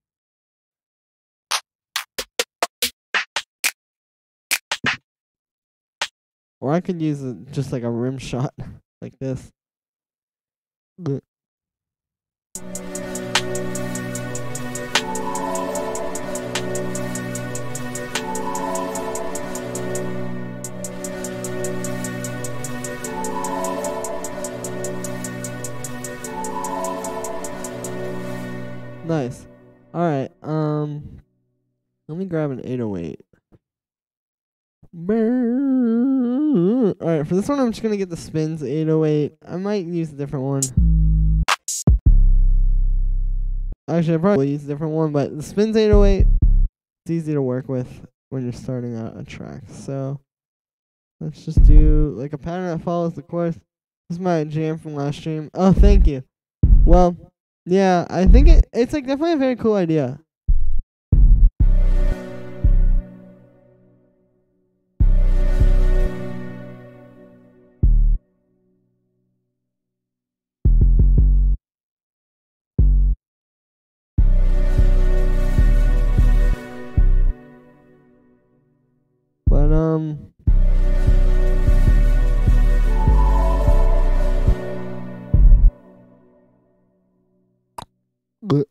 Or I could use just like a rim shot, like this. Nice. Alright, let me grab an 808. Alright, for this one, I'm just gonna get the spins 808. I might use a different one. Actually, I probably will use a different one, but the spins 808, it's easy to work with when you're starting out a track. So let's just do like a pattern that follows the course. This is my jam from last stream. Oh, thank you. Well, yeah, I think it's like definitely a very cool idea. But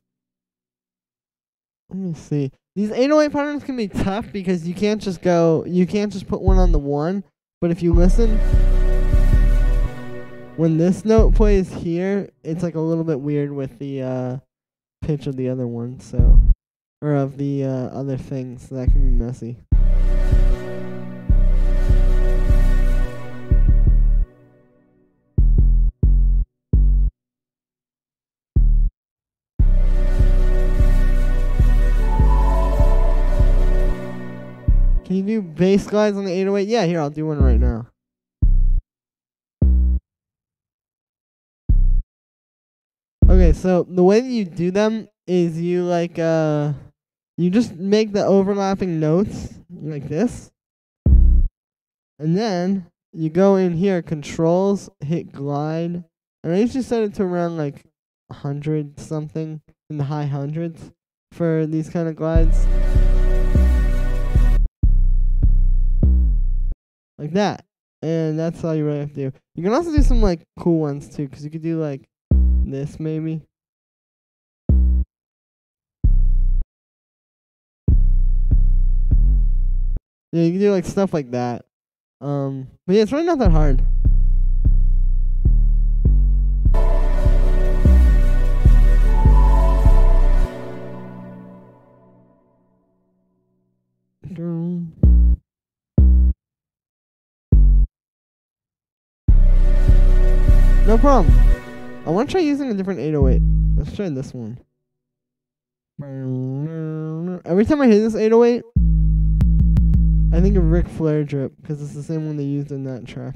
let me see. These 808 patterns can be tough because you can't just put one on the one. But if you listen, when this note plays here, it's like a little bit weird with the pitch of the other one, so, or of the other things, so that can be messy. Can you do bass glides on the 808? Yeah, here, I'll do one right now. Okay, so the way that you do them is you like you just make the overlapping notes like this. And then you go in here, controls, hit glide. And I usually set it to around like 100 something, in the high hundreds for these kind of glides. Like that. And that's all you really have to do. You can also do some like cool ones too, because you could do like this maybe. Yeah, you can do like stuff like that. But yeah, it's really not that hard. No problem. I want to try using a different 808. Let's try this one. Every time I hit this 808, I think of Ric Flair drip, because it's the same one they used in that track.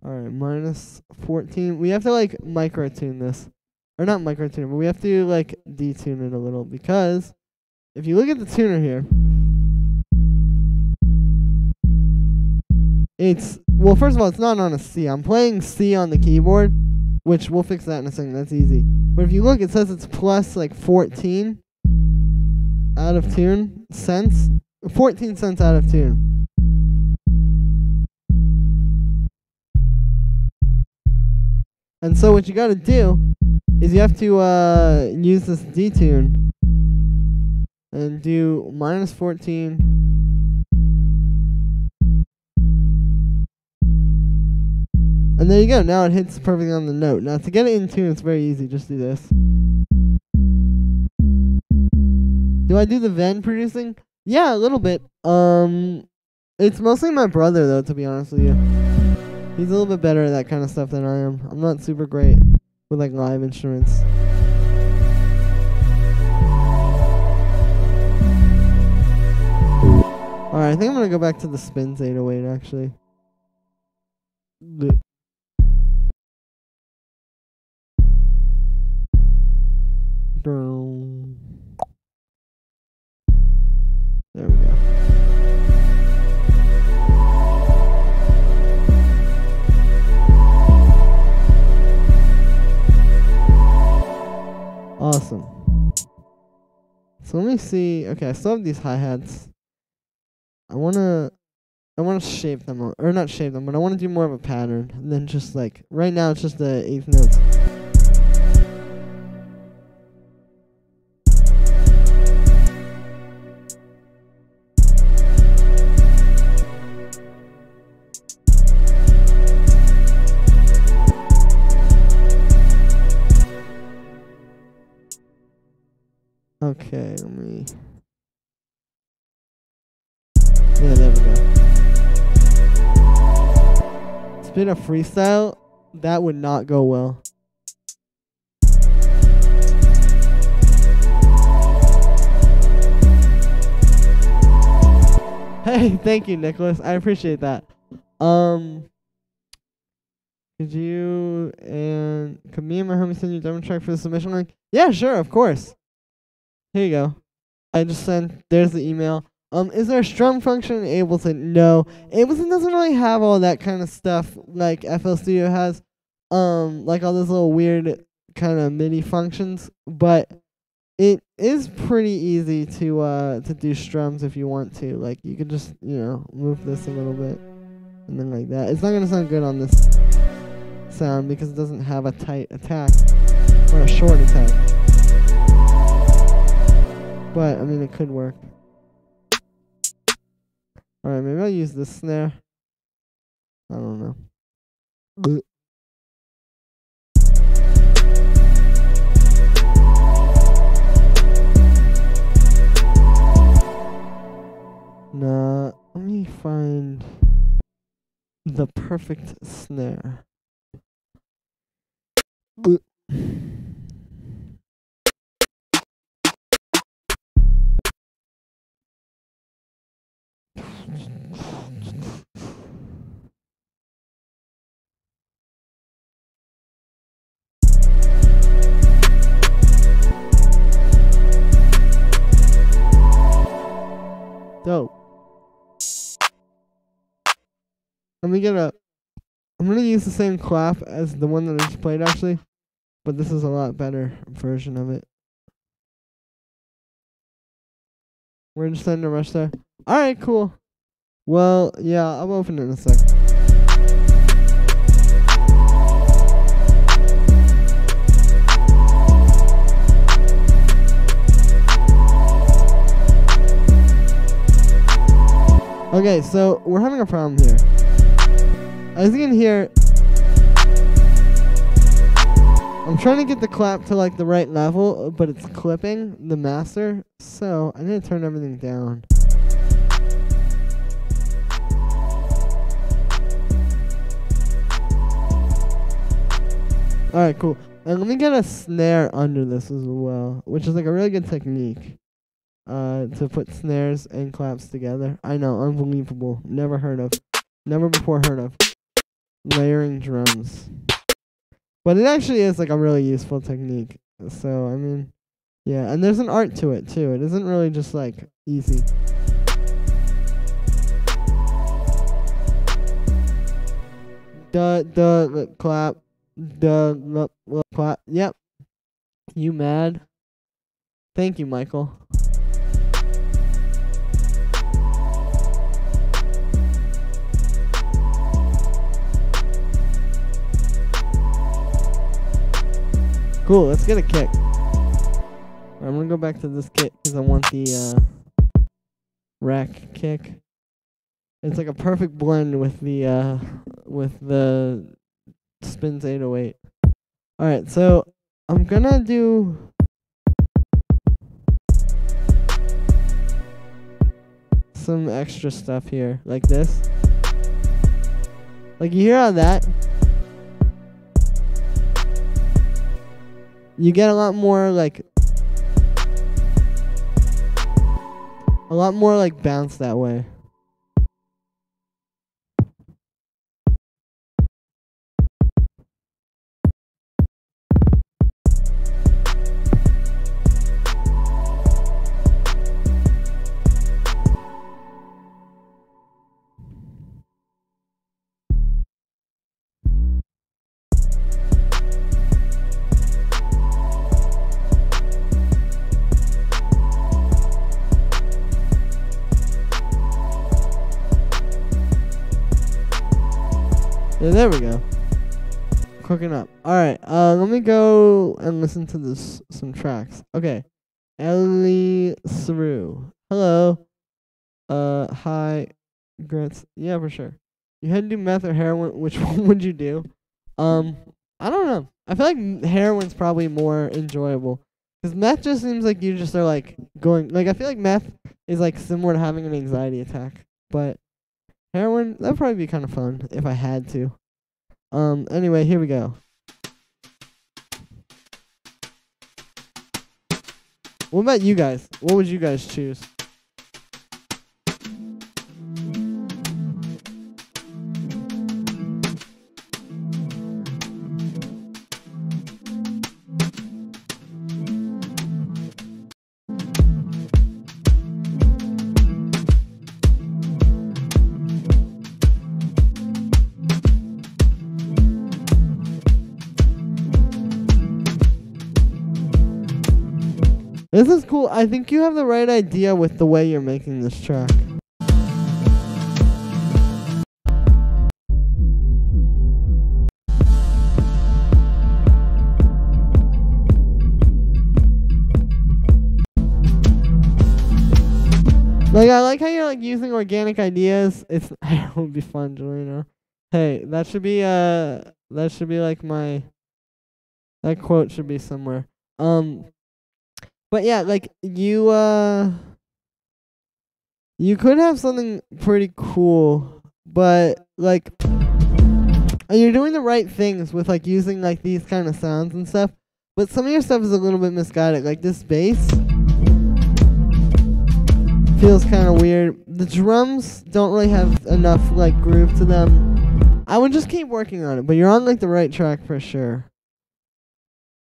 Alright, minus 14. We have to like micro tune this. Or not micro tune, but we have to like detune it a little, because if you look at the tuner here, it's, well, first of all, it's not on a C. I'm playing C on the keyboard, which we'll fix that in a second. That's easy. But if you look, it says it's plus like 14 out of tune cents. 14 cents out of tune. And so what you got to do is you have to use this detune and do minus 14. And there you go. Now it hits perfectly on the note. Now to get it in tune, it's very easy. Just do this. Do I do the Venn producing? Yeah, a little bit. It's mostly my brother though, to be honest with you. He's a little bit better at that kind of stuff than I am. I'm not super great with like live instruments. Alright, I think I'm gonna go back to the spins 808 actually. There we go. Awesome. So let me see. Okay, I still have these hi-hats. I wanna shape them, or not shape them, but I wanna do more of a pattern than just like right now. It's just the eighth notes. Okay, let me spit a freestyle, that would not go well. Hey, thank you, Nicholas. I appreciate that. Could me and my homie send you a demo track for the submission link? Yeah, sure, of course. Here you go. I just sent. There's the email. Is there a strum function in Ableton? No. Ableton doesn't really have all that kind of stuff like FL Studio has. Like all those little weird kind of MIDI functions, but it is pretty easy to do strums if you want to. Like you could just, move this a little bit and then like that. It's not gonna sound good on this sound because it doesn't have a tight attack or a short attack. But I mean it could work. Alright, maybe I'll use this snare. I don't know. Nah, let me find the perfect snare. Dope. I'm gonna use the same clap as the one that I just played actually, but this is a lot better version of it. We're just starting to rush there. Alright, cool. Well, yeah, I'll open it in a sec. Okay, so we're having a problem here. As you can hear, I'm trying to get the clap to like the right level, but it's clipping the master, so I need to turn everything down. Alright, cool. And let me get a snare under this as well, which is like a really good technique. To put snares and claps together. I know, unbelievable. Never before heard of. Layering drums. But it actually is like a really useful technique. So, I mean, yeah. And there's an art to it, too. It isn't really just like easy. Clap. Clap. Yep. You mad? Thank you, Michael. Cool, let's get a kick. I'm gonna go back to this kick because I want the rack kick. It's like a perfect blend with the Spins 808. Alright, so I'm gonna do some extra stuff here, like this. Like you hear how that? You get a lot more like bounce that way. Yeah, there we go. Cooking up. Alright, let me go and listen to some tracks. Okay. Ellie Saru. Hello. Hi. Grants. Yeah, for sure. You had to do meth or heroin. Which one would you do? I don't know. I feel like heroin's probably more enjoyable. Because meth just seems like you just are like going. Like, I feel like meth is like similar to having an anxiety attack. But heroin, that'd probably be kind of fun if I had to. Anyway, here we go. What about you guys? What would you guys choose? This is cool. I think you have the right idea with the way you're making this track. Like, I like how you're like using organic ideas. It would be fun, Jelena. Hey, that should be like that quote should be somewhere. But yeah, like you could have something pretty cool, but like you're doing the right things with like using like these kind of sounds and stuff. But some of your stuff is a little bit misguided. Like this bass feels kind of weird. The drums don't really have enough like groove to them. I would just keep working on it, but you're on like the right track for sure.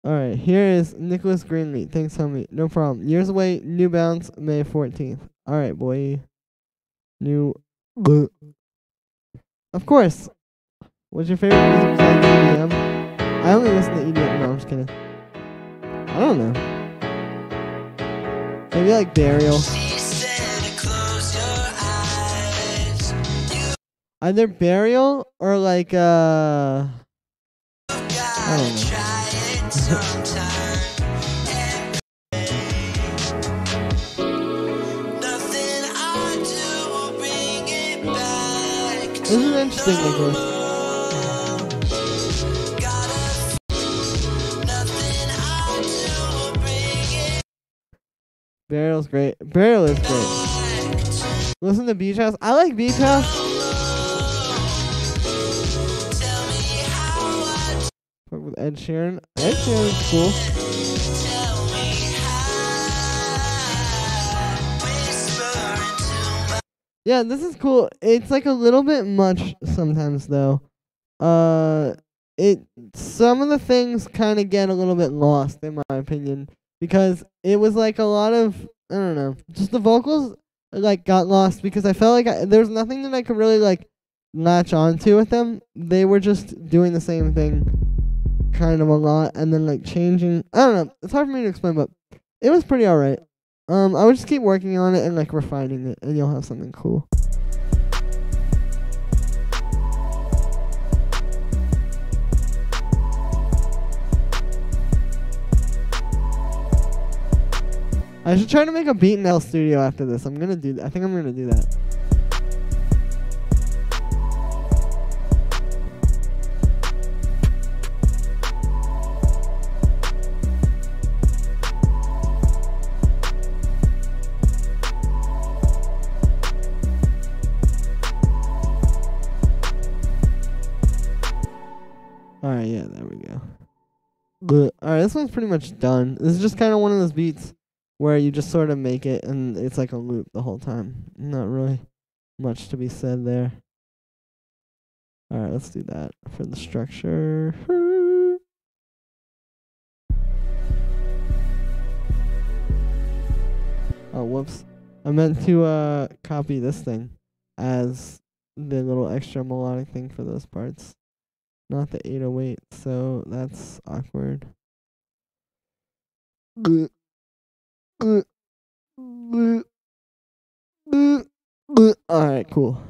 Alright, here is Nicholas Greenlee. Thanks, homie. No problem. Years away, new bounce, May 14th. Alright, boy. New. Of course. What's your favorite music besides EDM? I only listen to EDM. No, I'm just kidding. I don't know. Maybe like Burial. Either Burial or like, I don't know. This is interesting, Nicholas. Burial's great. Burial is great. Listen to Beach House. I like Beach House. Fuck with Ed Sheeran. Ed Sheeran's cool. Yeah, this is cool. It's like a little bit much sometimes though. Some of the things kind of get a little bit lost in my opinion because it was like a lot of, I don't know, just the vocals like got lost because I felt like there's nothing that I could really like latch onto with them. They were just doing the same thing kind of a lot and then like changing. I don't know. It's hard for me to explain, but it was pretty alright. I would just keep working on it and like refining it, and you'll have something cool. I should try to make a Beat and L studio after this. I'm gonna do that. I think I'm gonna do that. Alright, yeah, there we go. Alright, this one's pretty much done. This is just kind of one of those beats where you just sort of make it and it's like a loop the whole time. Not really much to be said there. Alright, let's do that for the structure. Oh, whoops. I meant to copy this thing as the little extra melodic thing for those parts. Not the 808, so that's awkward. Alright, cool.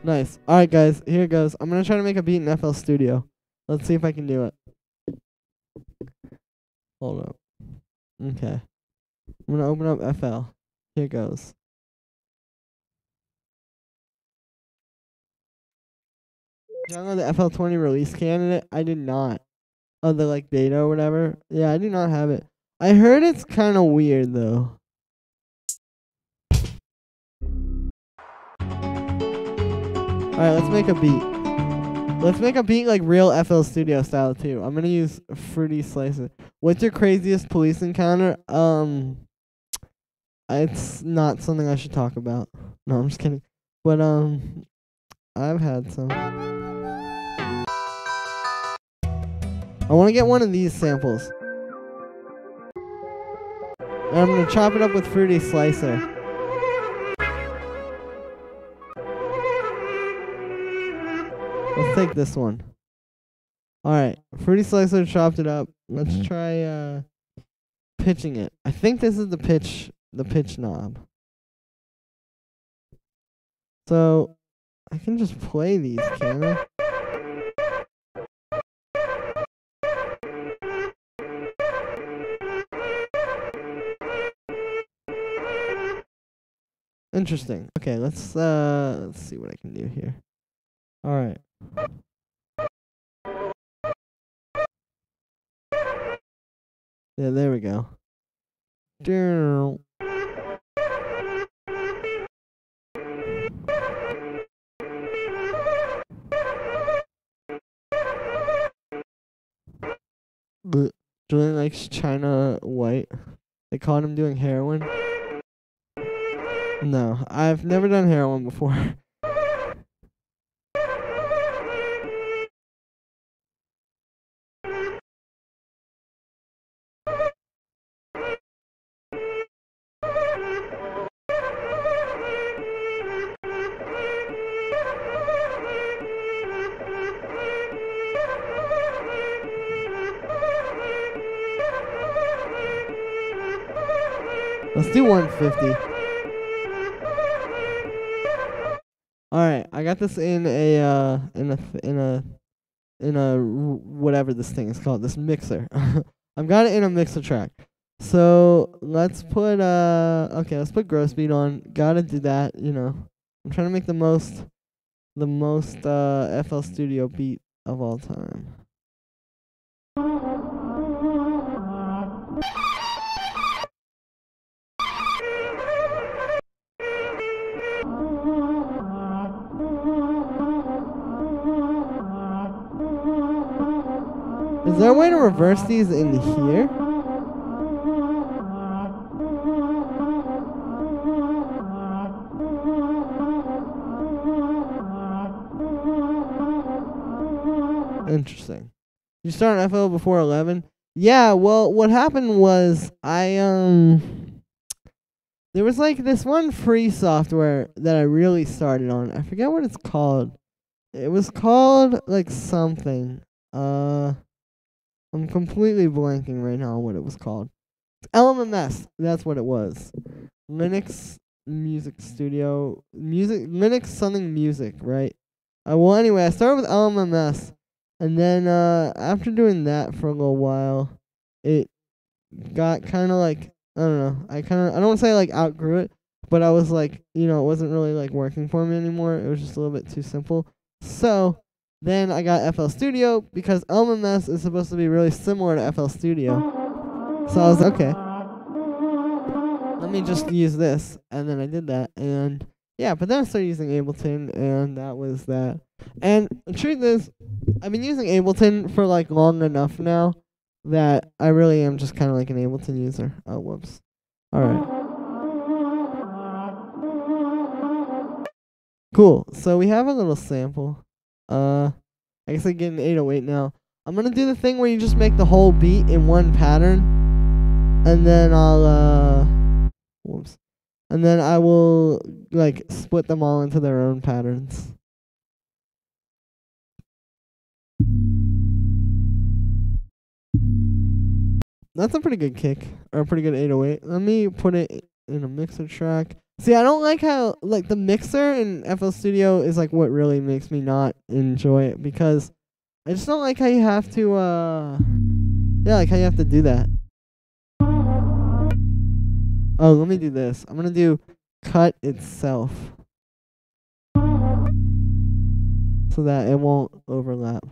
Nice. Alright, guys, here it goes. I'm gonna try to make a beat in FL Studio. Let's see if I can do it. Hold up. Okay. I'm gonna open up FL. Here goes. Download the FL20 release candidate. I did not. Oh, the like beta or whatever. Yeah, I do not have it. I heard it's kind of weird though. Alright, let's make a beat. Let's make a beat like real FL Studio style too. I'm gonna use Fruity Slicer. What's your craziest police encounter? It's not something I should talk about. No, I'm just kidding. But I've had some. I want to get one of these samples. And I'm gonna chop it up with Fruity Slicer. Let's take this one. Alright, Fruity Slicer chopped it up. Let's try pitching it. I think this is the pitch knob. So I can just play these, can I? Interesting. Okay, let's see what I can do here. Alright. Yeah, there we go. Julian likes China White. They caught him doing heroin. No, I've never done heroin before. Let's do 150. Alright, I got this in a whatever this thing is called, this mixer. I've got it in a mixer track. So let's put let's put gross beat on. Gotta do that, you know. I'm trying to make the most FL Studio beat of all time. Is there a way to reverse these in here? Interesting. You start an FL before 11? Yeah, well, what happened was there was like this one free software that I really started on. I forget what it's called. It was called like something. I'm completely blanking right now on what it was called. LMMS, that's what it was. Linux Music Studio, Linux something music, right? Well, anyway, I started with LMMS, and then after doing that for a little while, it got kind of like, I don't know, I don't want to say like outgrew it, but I was like, you know, it wasn't really like working for me anymore. It was just a little bit too simple. So then I got FL Studio because LMMS is supposed to be really similar to FL Studio. So I was like, okay, let me just use this. And then I did that. And yeah, but then I started using Ableton, and that was that. And the truth is, I've been using Ableton for like long enough now that I really am just kind of like an Ableton user. Oh, whoops. All right. Cool. So we have a little sample. I guess I get an 808 now. I'm gonna do the thing where you just make the whole beat in one pattern, and then I'll whoops, and then I will like split them all into their own patterns. That's a pretty good kick, or a pretty good 808. Let me put it in a mixer track. See, I don't like how, like, the mixer in FL Studio is, like, what really makes me not enjoy it, because I just don't like how you have to, yeah, like, how you have to do that. Oh, let me do this. I'm gonna do cut itself, so that it won't overlap.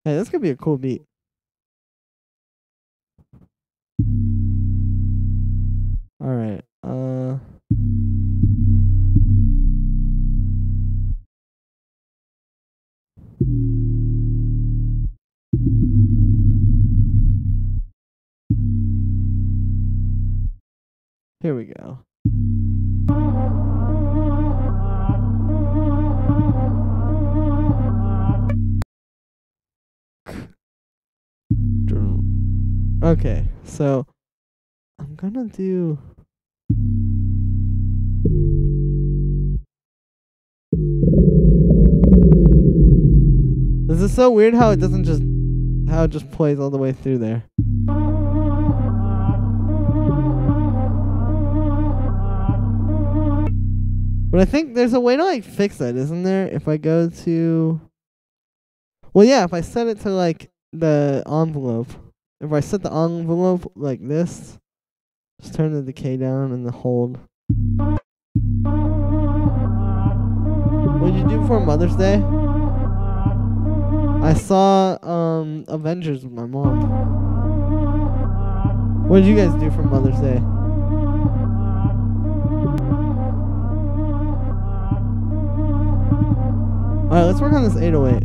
Hey, this could be a cool beat. Alright. Here we go. Okay, so I'm gonna do. This is so weird how it doesn't just. How it just plays all the way through there. But I think there's a way to like fix that, isn't there? If I go to. Well, yeah, if I set it to like the envelope. If I set the envelope like this, just turn the decay down and the hold. What did you do for Mother's Day? I saw Avengers with my mom. What did you guys do for Mother's Day? Alright, let's work on this 808.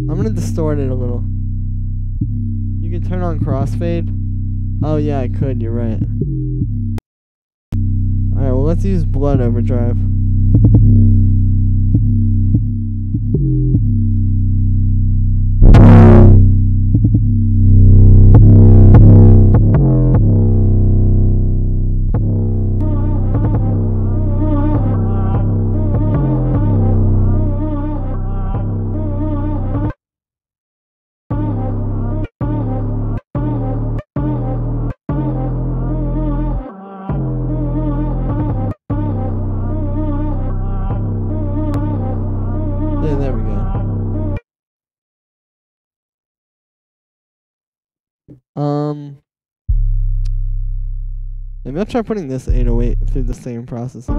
I'm gonna distort it a little. You can turn on crossfade. Oh yeah, I could, you're right. Alright, well let's use blood overdrive. Yeah, there we go. Maybe I'll try putting this 808 through the same processing.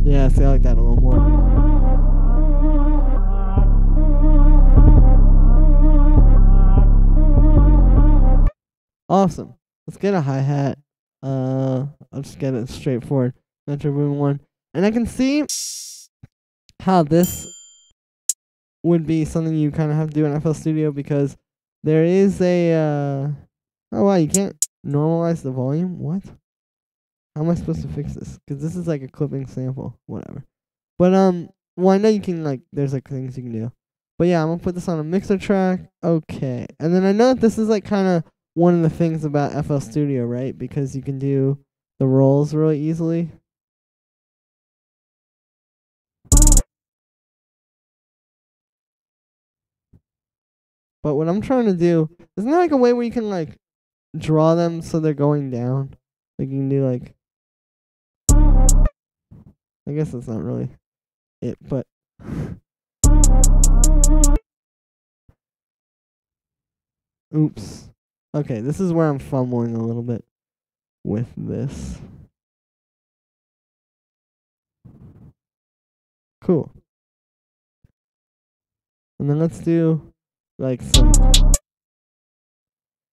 Yeah, see, I like that a little more. Awesome. Let's get a hi-hat. I'll just get it straightforward. Metro Boom 1. And I can see how this would be something you kind of have to do in FL Studio because there is a, oh wow, you can't normalize the volume? What? How am I supposed to fix this? Because this is like a clipping sample. Whatever. But, well, I know you can, like, there's, like, things you can do. But, yeah, I'm going to put this on a mixer track. Okay. And then I know that this is, like, kind of one of the things about FL Studio, right? Because you can do the rolls really easily. But what I'm trying to do, isn't there, like, a way where you can, like, draw them so they're going down? Like, you can do, like, I guess that's not really it, but oops. Okay, this is where I'm fumbling a little bit with this. Cool. And then let's do like some.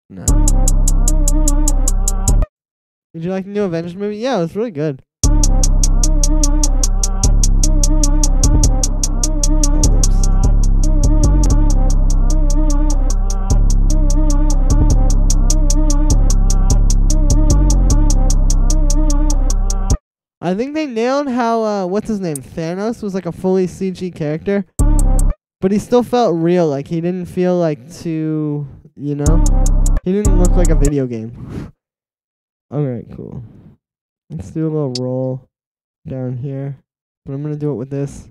No. Did you like the new Avengers movie? Yeah, it was really good. I think they nailed how, what's his name? Thanos was like a fully CG character. But he still felt real. Like, he didn't feel like too, you know? He didn't look like a video game. Alright, cool. Let's do a little roll down here. But I'm going to do it with this.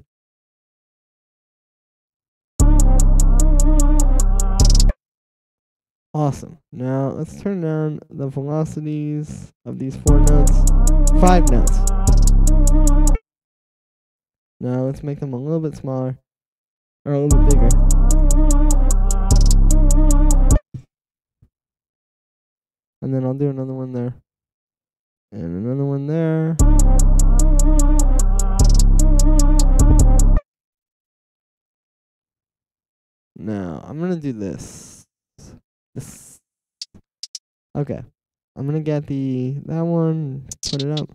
Awesome. Now, let's turn down the velocities of these 4 notes. 5 notes. Now, let's make them a little bit smaller. Or a little bit bigger. And then I'll do another one there. And another one there. Now, I'm going to do this. This. Okay. I'm gonna get that one, put it up.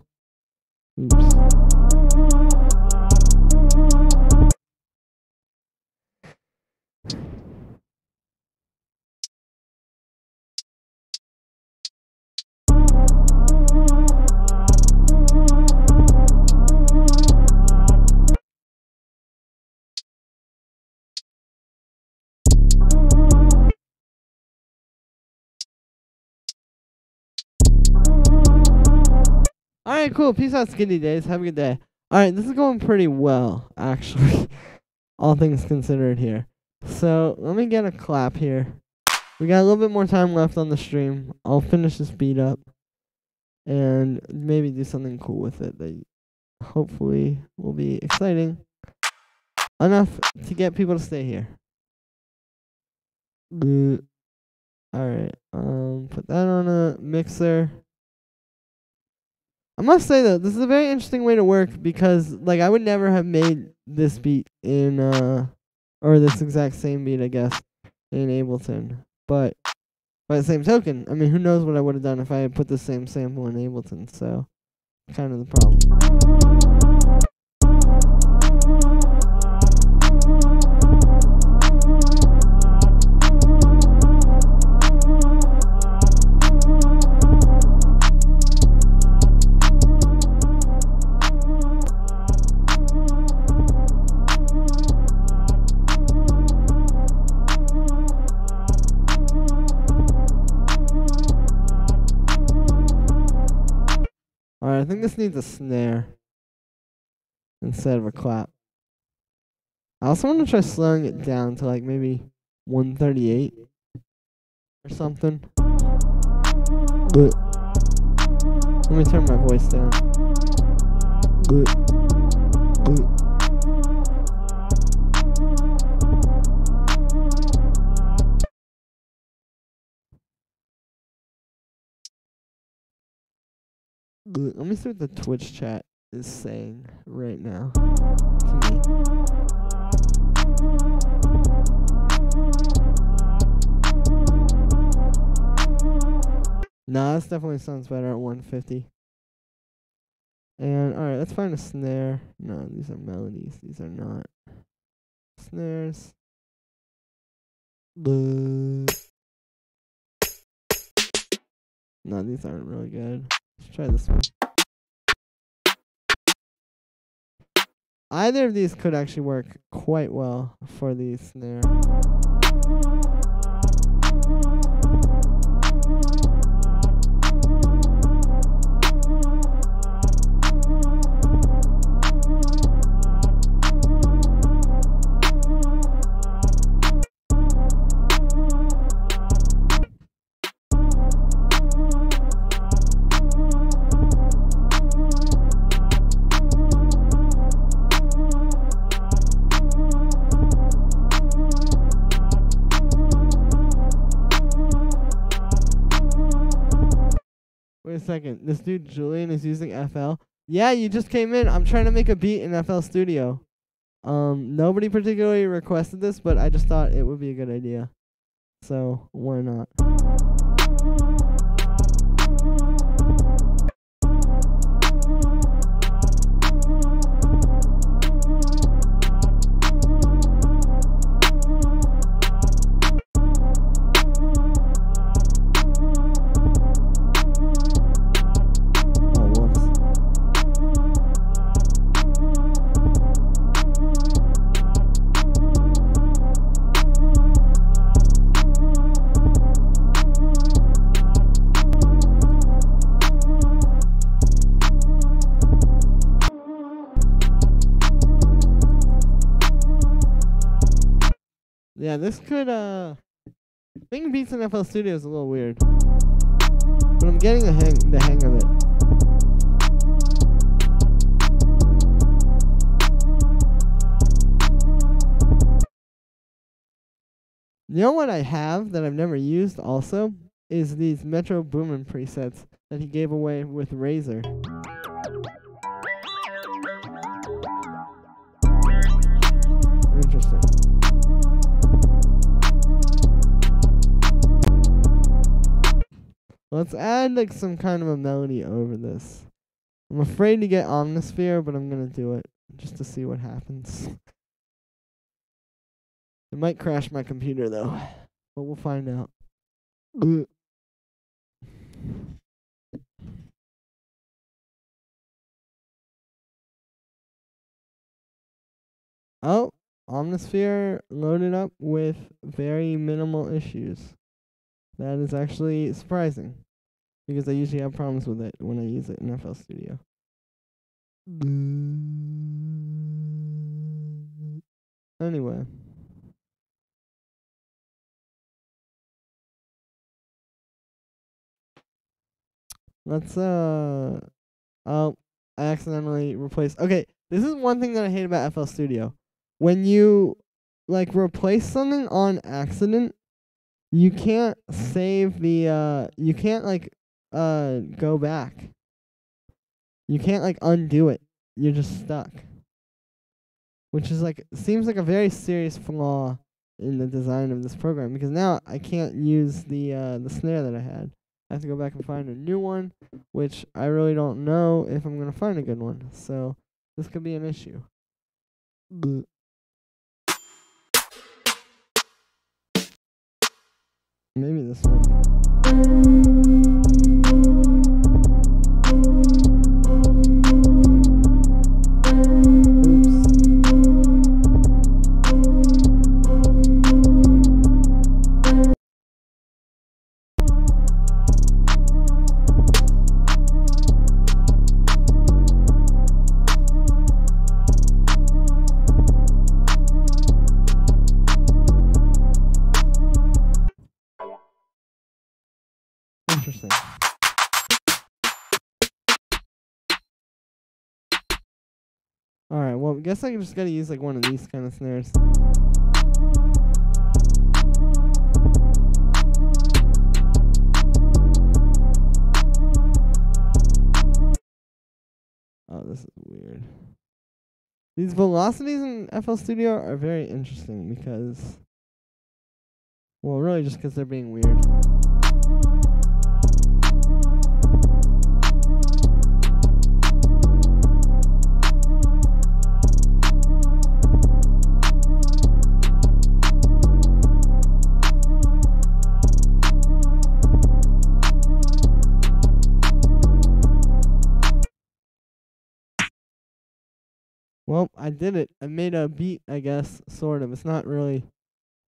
Oops. Alright, cool. Peace out, Skinny Days. Have a good day. Alright, this is going pretty well, actually. All things considered here. So, let me get a clap here. We got a little bit more time left on the stream. I'll finish this beat up. And maybe do something cool with it that hopefully will be exciting enough to get people to stay here. Alright, put that on a mixer. I must say though, this is a very interesting way to work because like I would never have made this beat in or this exact same beat I guess in Ableton. But by the same token, I mean who knows what I would have done if I had put the same sample in Ableton, so kind of the problem. Alright, I think this needs a snare instead of a clap. I also want to try slowing it down to like maybe 138 or something. Let me turn my voice down. Let me see what the Twitch chat is saying right now to me. Nah, this definitely sounds better at 150. And alright, let's find a snare. No, these are melodies. These are not snares. No, these aren't really good. Let's try this one. Either of these could actually work quite well for the snare. Wait a second. This dude Julian is using FL. Yeah, you just came in. I'm trying to make a beat in FL Studio. Nobody particularly requested this, but I just thought it would be a good idea. So, why not? Yeah, this could, making beats in FL Studio is a little weird. But I'm getting the hang of it. You know what I have that I've never used also? Is these Metro Boomin presets that he gave away with Razer. Interesting. Let's add like some kind of a melody over this. I'm afraid to get Omnisphere, but I'm gonna do it just to see what happens. It might crash my computer though, but we'll find out. Oh, Omnisphere loaded up with very minimal issues. That is actually surprising, because I usually have problems with it when I use it in FL Studio. Anyway. Let's oh, I accidentally replaced. Okay, this is one thing that I hate about FL Studio. When you like replace something on accident, you can't save the you can't like go back. You can't like undo it. You're just stuck. Which is like seems like a very serious flaw in the design of this program, because now I can't use the snare that I had. I have to go back and find a new one, which I really don't know if I'm gonna find a good one. So this could be an issue. Maybe this one. Interesting. Alright, well, I guess I just gotta use like one of these kind of snares. Oh, this is weird. These velocities in FL Studio are very interesting because, well, really just because they're being weird. Well, I did it. I made a beat, I guess, sort of. It's not really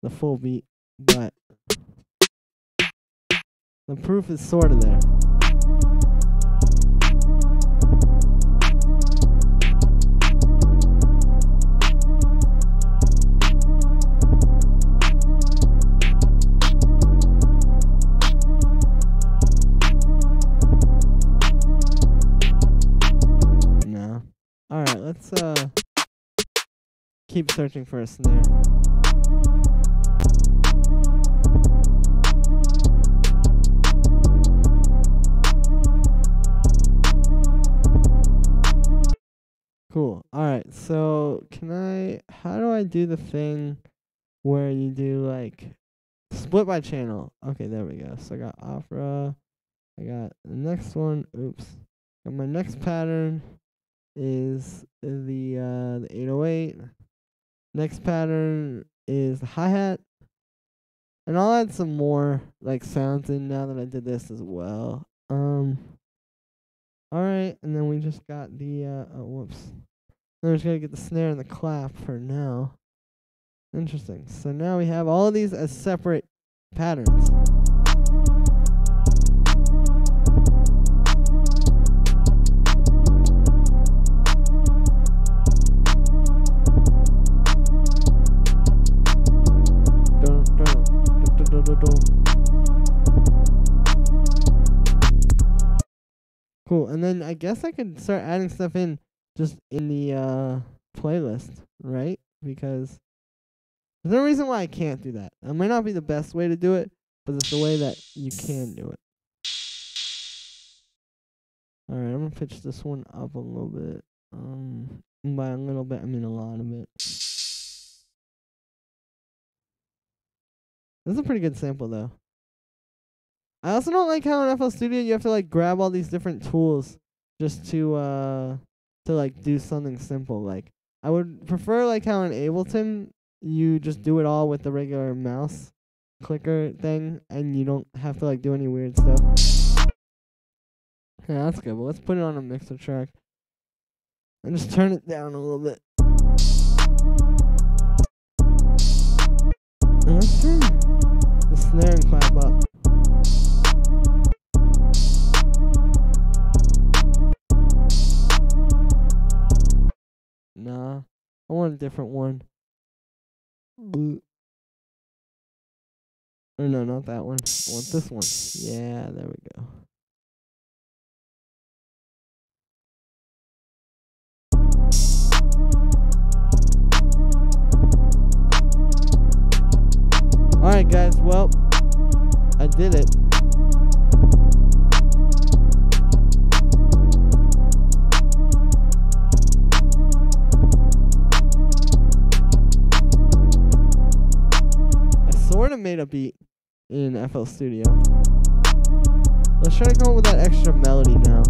the full beat, but the proof is sort of there. No. Alright, let's keep searching for a snare. Cool. Alright, so how do I do the thing where you do like split by channel? Okay, there we go. So I got opera. I got the next one. Oops. Got my next pattern is the 808. Next pattern is the hi-hat. And I'll add some more like sounds in now that I did this as well. Alright, and then we just got the whoops. Then we're just gonna get the snare and the clap for now. Interesting. So now we have all of these as separate patterns. Cool, and then I guess I could start adding stuff in just in the playlist, right? Because there's no reason why I can't do that. It might not be the best way to do it, but it's the way that you can do it. Alright, I'm gonna pitch this one up a little bit. And by a little bit, I mean a lot of it. This is a pretty good sample, though. I also don't like how in FL Studio you have to like grab all these different tools just to like do something simple. Like I would prefer like how in Ableton you just do it all with the regular mouse clicker thing and you don't have to like do any weird stuff. Yeah, that's good. But let's put it on a mixer track and just turn it down a little bit. And let's turn the snare and clap up. Nah, I want a different one. Or no, not that one. I want this one. Yeah, there we go. Alright guys, well, I did it. I sort of made a beat in FL Studio. Let's try to come up with that extra melody now.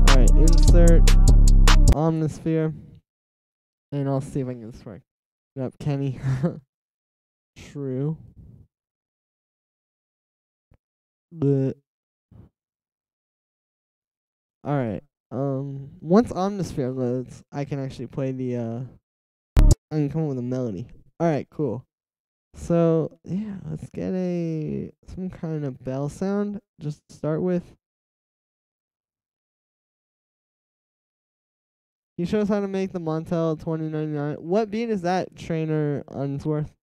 Alright, insert Omnisphere. And I'll see if I can strike it up. Kenny. True. But alright. Once Omnisphere loads, I can actually play the I can come up with a melody. Alright, cool. So yeah, let's get some kind of bell sound. Just start with. He shows how to make the Montel 2099. What beat is that, Trainer Unsworth?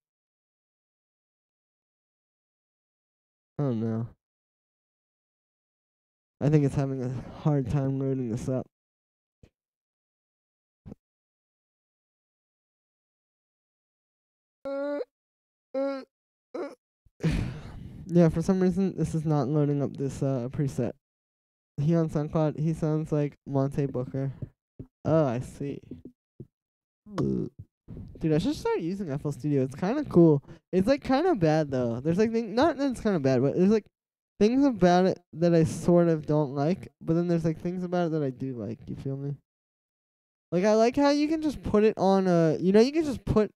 Oh no. I think it's having a hard time loading this up. Yeah, for some reason this is not loading up this preset. He on SoundCloud, he sounds like Monte Booker. Oh, I see. Dude, I should start using FL Studio. It's kind of cool. It's like kind of bad though. There's like not that it's kind of bad, but there's like things about it that I sort of don't like. But then there's like things about it that I do like. You feel me? Like I like how you can just put it on a. You can just put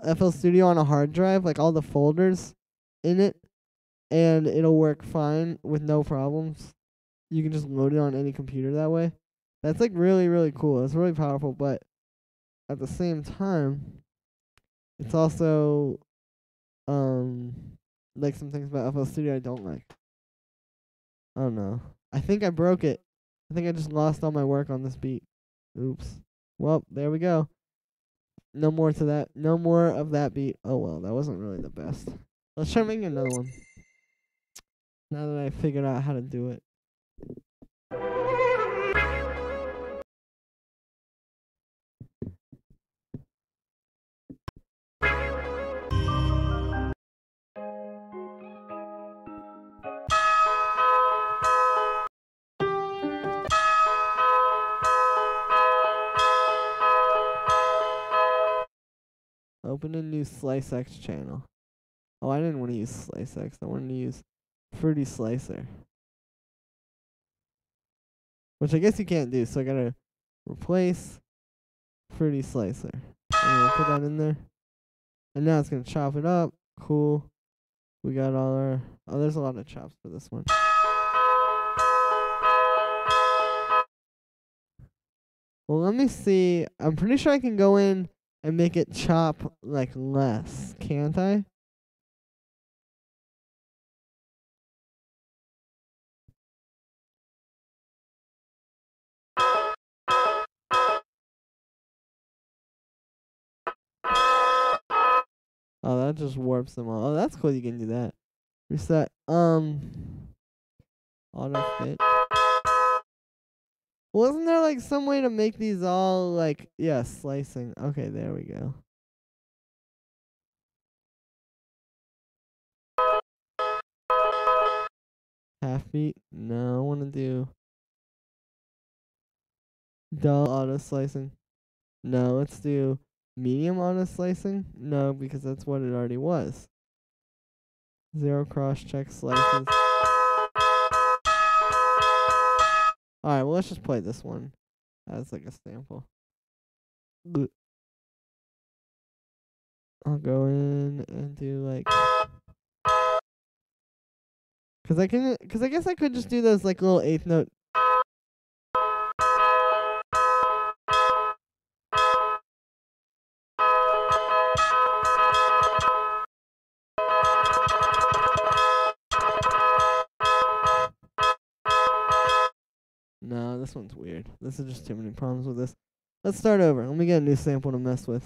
FL Studio on a hard drive, like all the folders in it, and it'll work fine with no problems. You can just load it on any computer that way. That's like really, really cool. It's really powerful, but at the same time, it's also like some things about FL Studio I don't like. I don't know. I think I broke it. I think I just lost all my work on this beat. Oops. Well, there we go. No more to that. No more of that beat. Oh well, that wasn't really the best. Let's try making another one. Now that I figured out how to do it. Open a new SliceX channel. Oh, I didn't want to use SliceX. I wanted to use Fruity Slicer. Which I guess you can't do, so I gotta replace Fruity Slicer. And we'll put that in there. And now it's gonna chop it up. Cool. We got all our... Oh, there's a lot of chops for this one. Well, let me see. I'm pretty sure I can go in and make it chop, like, less. Can't I? Oh, that just warps them all. Oh, that's cool. You can do that. Reset. Auto fit. Wasn't there like some way to make these all like slicing? Okay, there we go. Half beat? No, I wanna do dull auto slicing. No, let's do Medium honest slicing? No, because that's what it already was. 0 cross check slices. Alright, well, let's just play this one as like a sample. I'll go in and do like, cause I guess I could just do those like little eighth note. No, this one's weird. This is just too many problems with this. Let's start over. Let me get a new sample to mess with.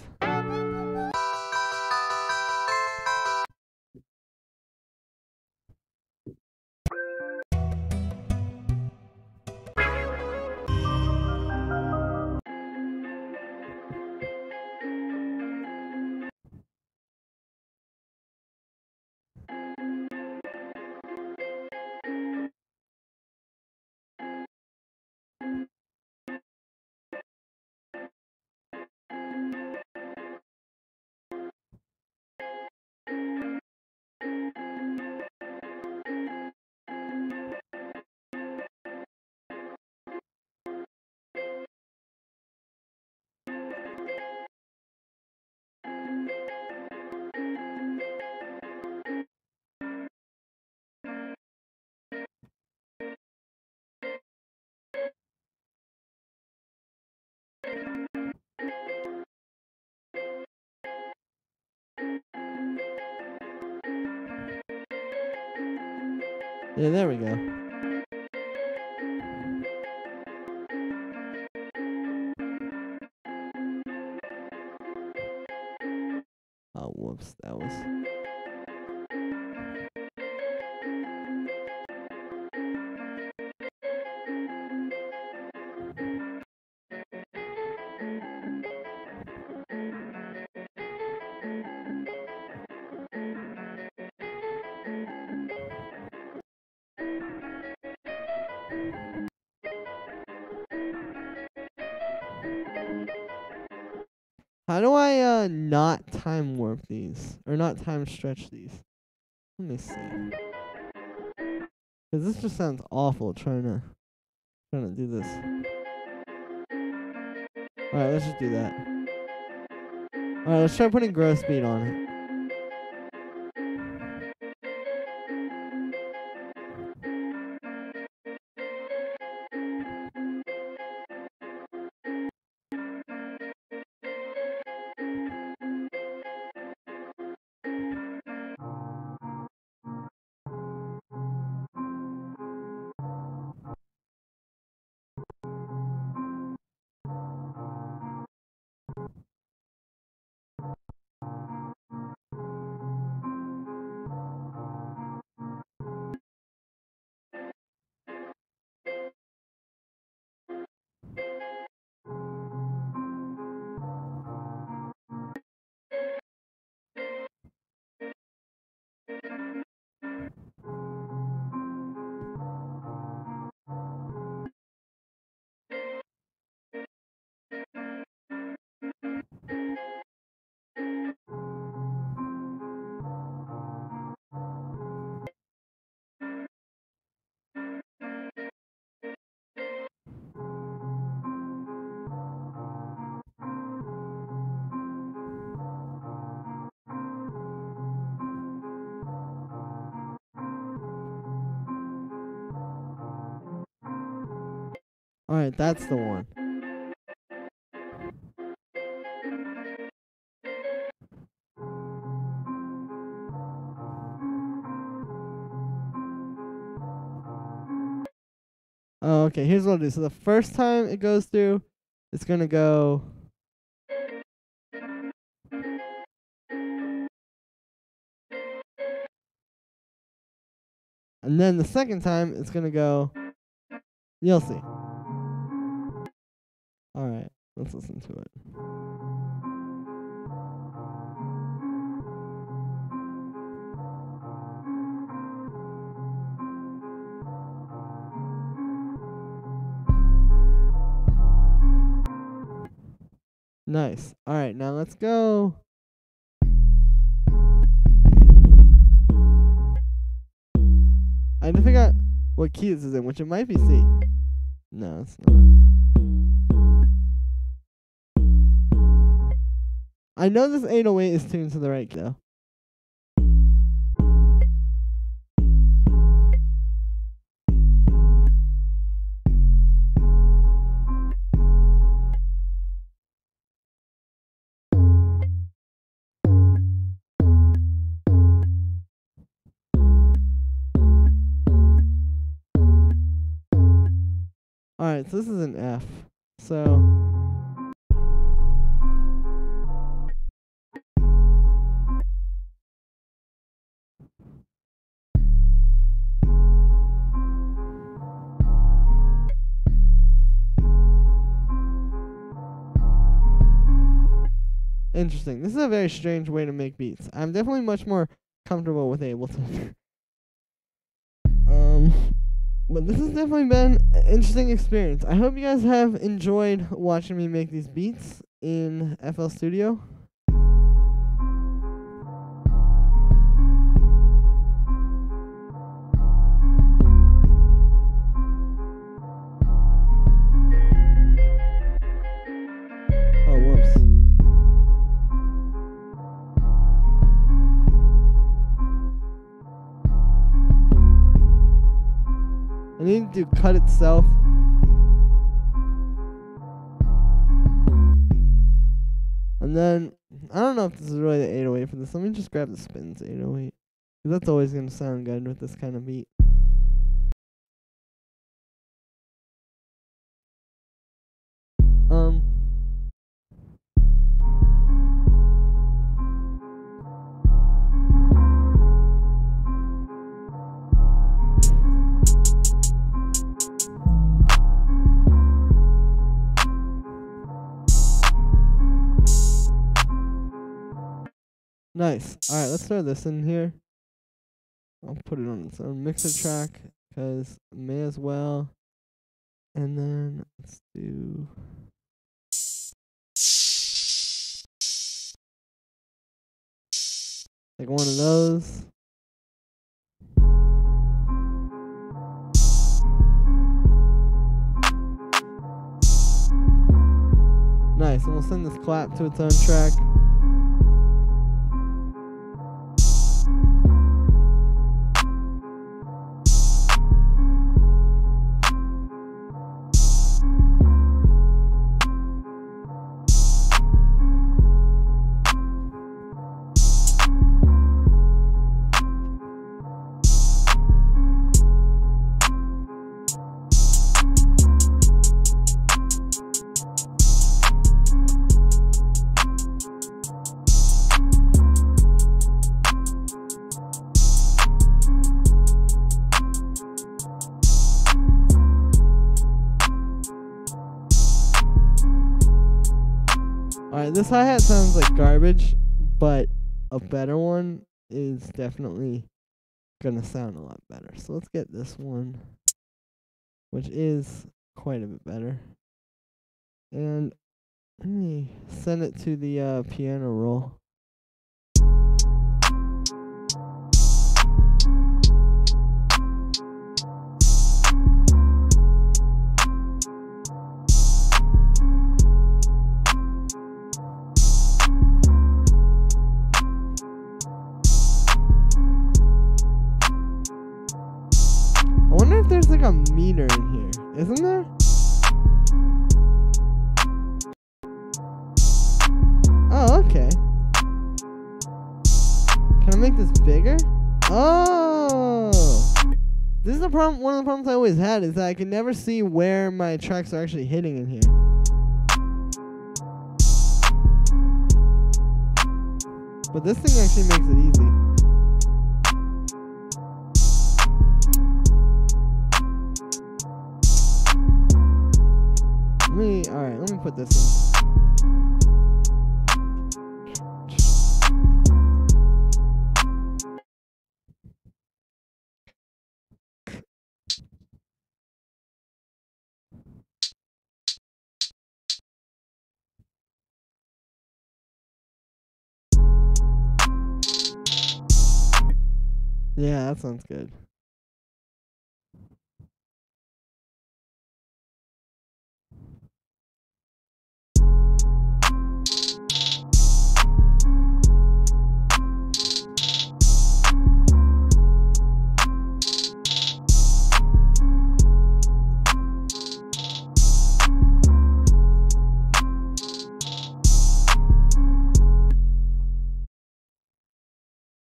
Yeah, there we go. Oh, whoops, that was... How do I not time warp these? Or not time stretch these? Let me see. Cause this just sounds awful trying to do this. Alright, let's just do that. Alright, let's try putting growth speed on it. Alright, that's the one. Oh, okay, here's what I'll do. So the first time it goes through, it's gonna go... And then the second time, it's gonna go... You'll see. Alright, let's listen to it. Nice. Alright, now let's go. I need to figure out what key this is in, which it might be C. No, it's not. I know this 808 is tuned to the right key, though. Alright, so this is an F. So interesting. This is a very strange way to make beats. I'm definitely much more comfortable with Ableton. But this has definitely been an interesting experience. I hope you guys have enjoyed watching me make these beats in FL Studio. Oh, whoops. I need to cut itself. And then, I don't know if this is really the 808 for this. Let me just grab the Spins 808. Because that's always going to sound good with this kind of beat. Nice. Alright, let's throw this in here. I'll put it on its own mixer track, because may as well. And then let's do... like one of those. Nice, and we'll send this clap to its own track. Alright, this hi-hat sounds like garbage, but a better one is definitely gonna sound a lot better. So let's get this one, which is quite a bit better. And let me send it to the piano roll. I wonder if there's like a meter in here. Isn't there? Oh, okay. Can I make this bigger? Oh! This is the problem. One of the problems I always had is that I can never see where my tracks are actually hitting in here. But this thing actually makes it easy. Alright, let me put this in. Yeah, that sounds good.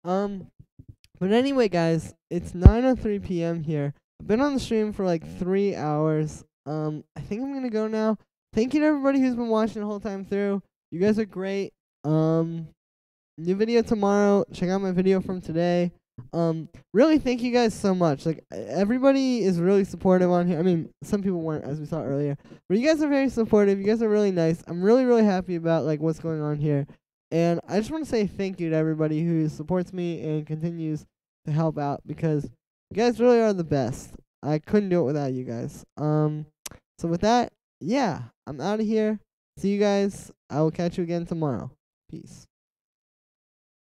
Um, but anyway, guys, it's 9:03 p.m. here. I've been on the stream for like 3 hours. I think I'm gonna go now. Thank you to everybody who's been watching the whole time through. You guys are great. New video tomorrow. Check out my video from today. Really thank you guys so much. Like everybody is really supportive on here. I mean, some people weren't, as we saw earlier, but you guys are very supportive. You guys are really nice. I'm really, really happy about like what's going on here. And I just want to say thank you to everybody who supports me and continues to help out, because you guys really are the best. I couldn't do it without you guys. So with that, yeah, I'm out of here. See you guys. I will catch you again tomorrow. Peace.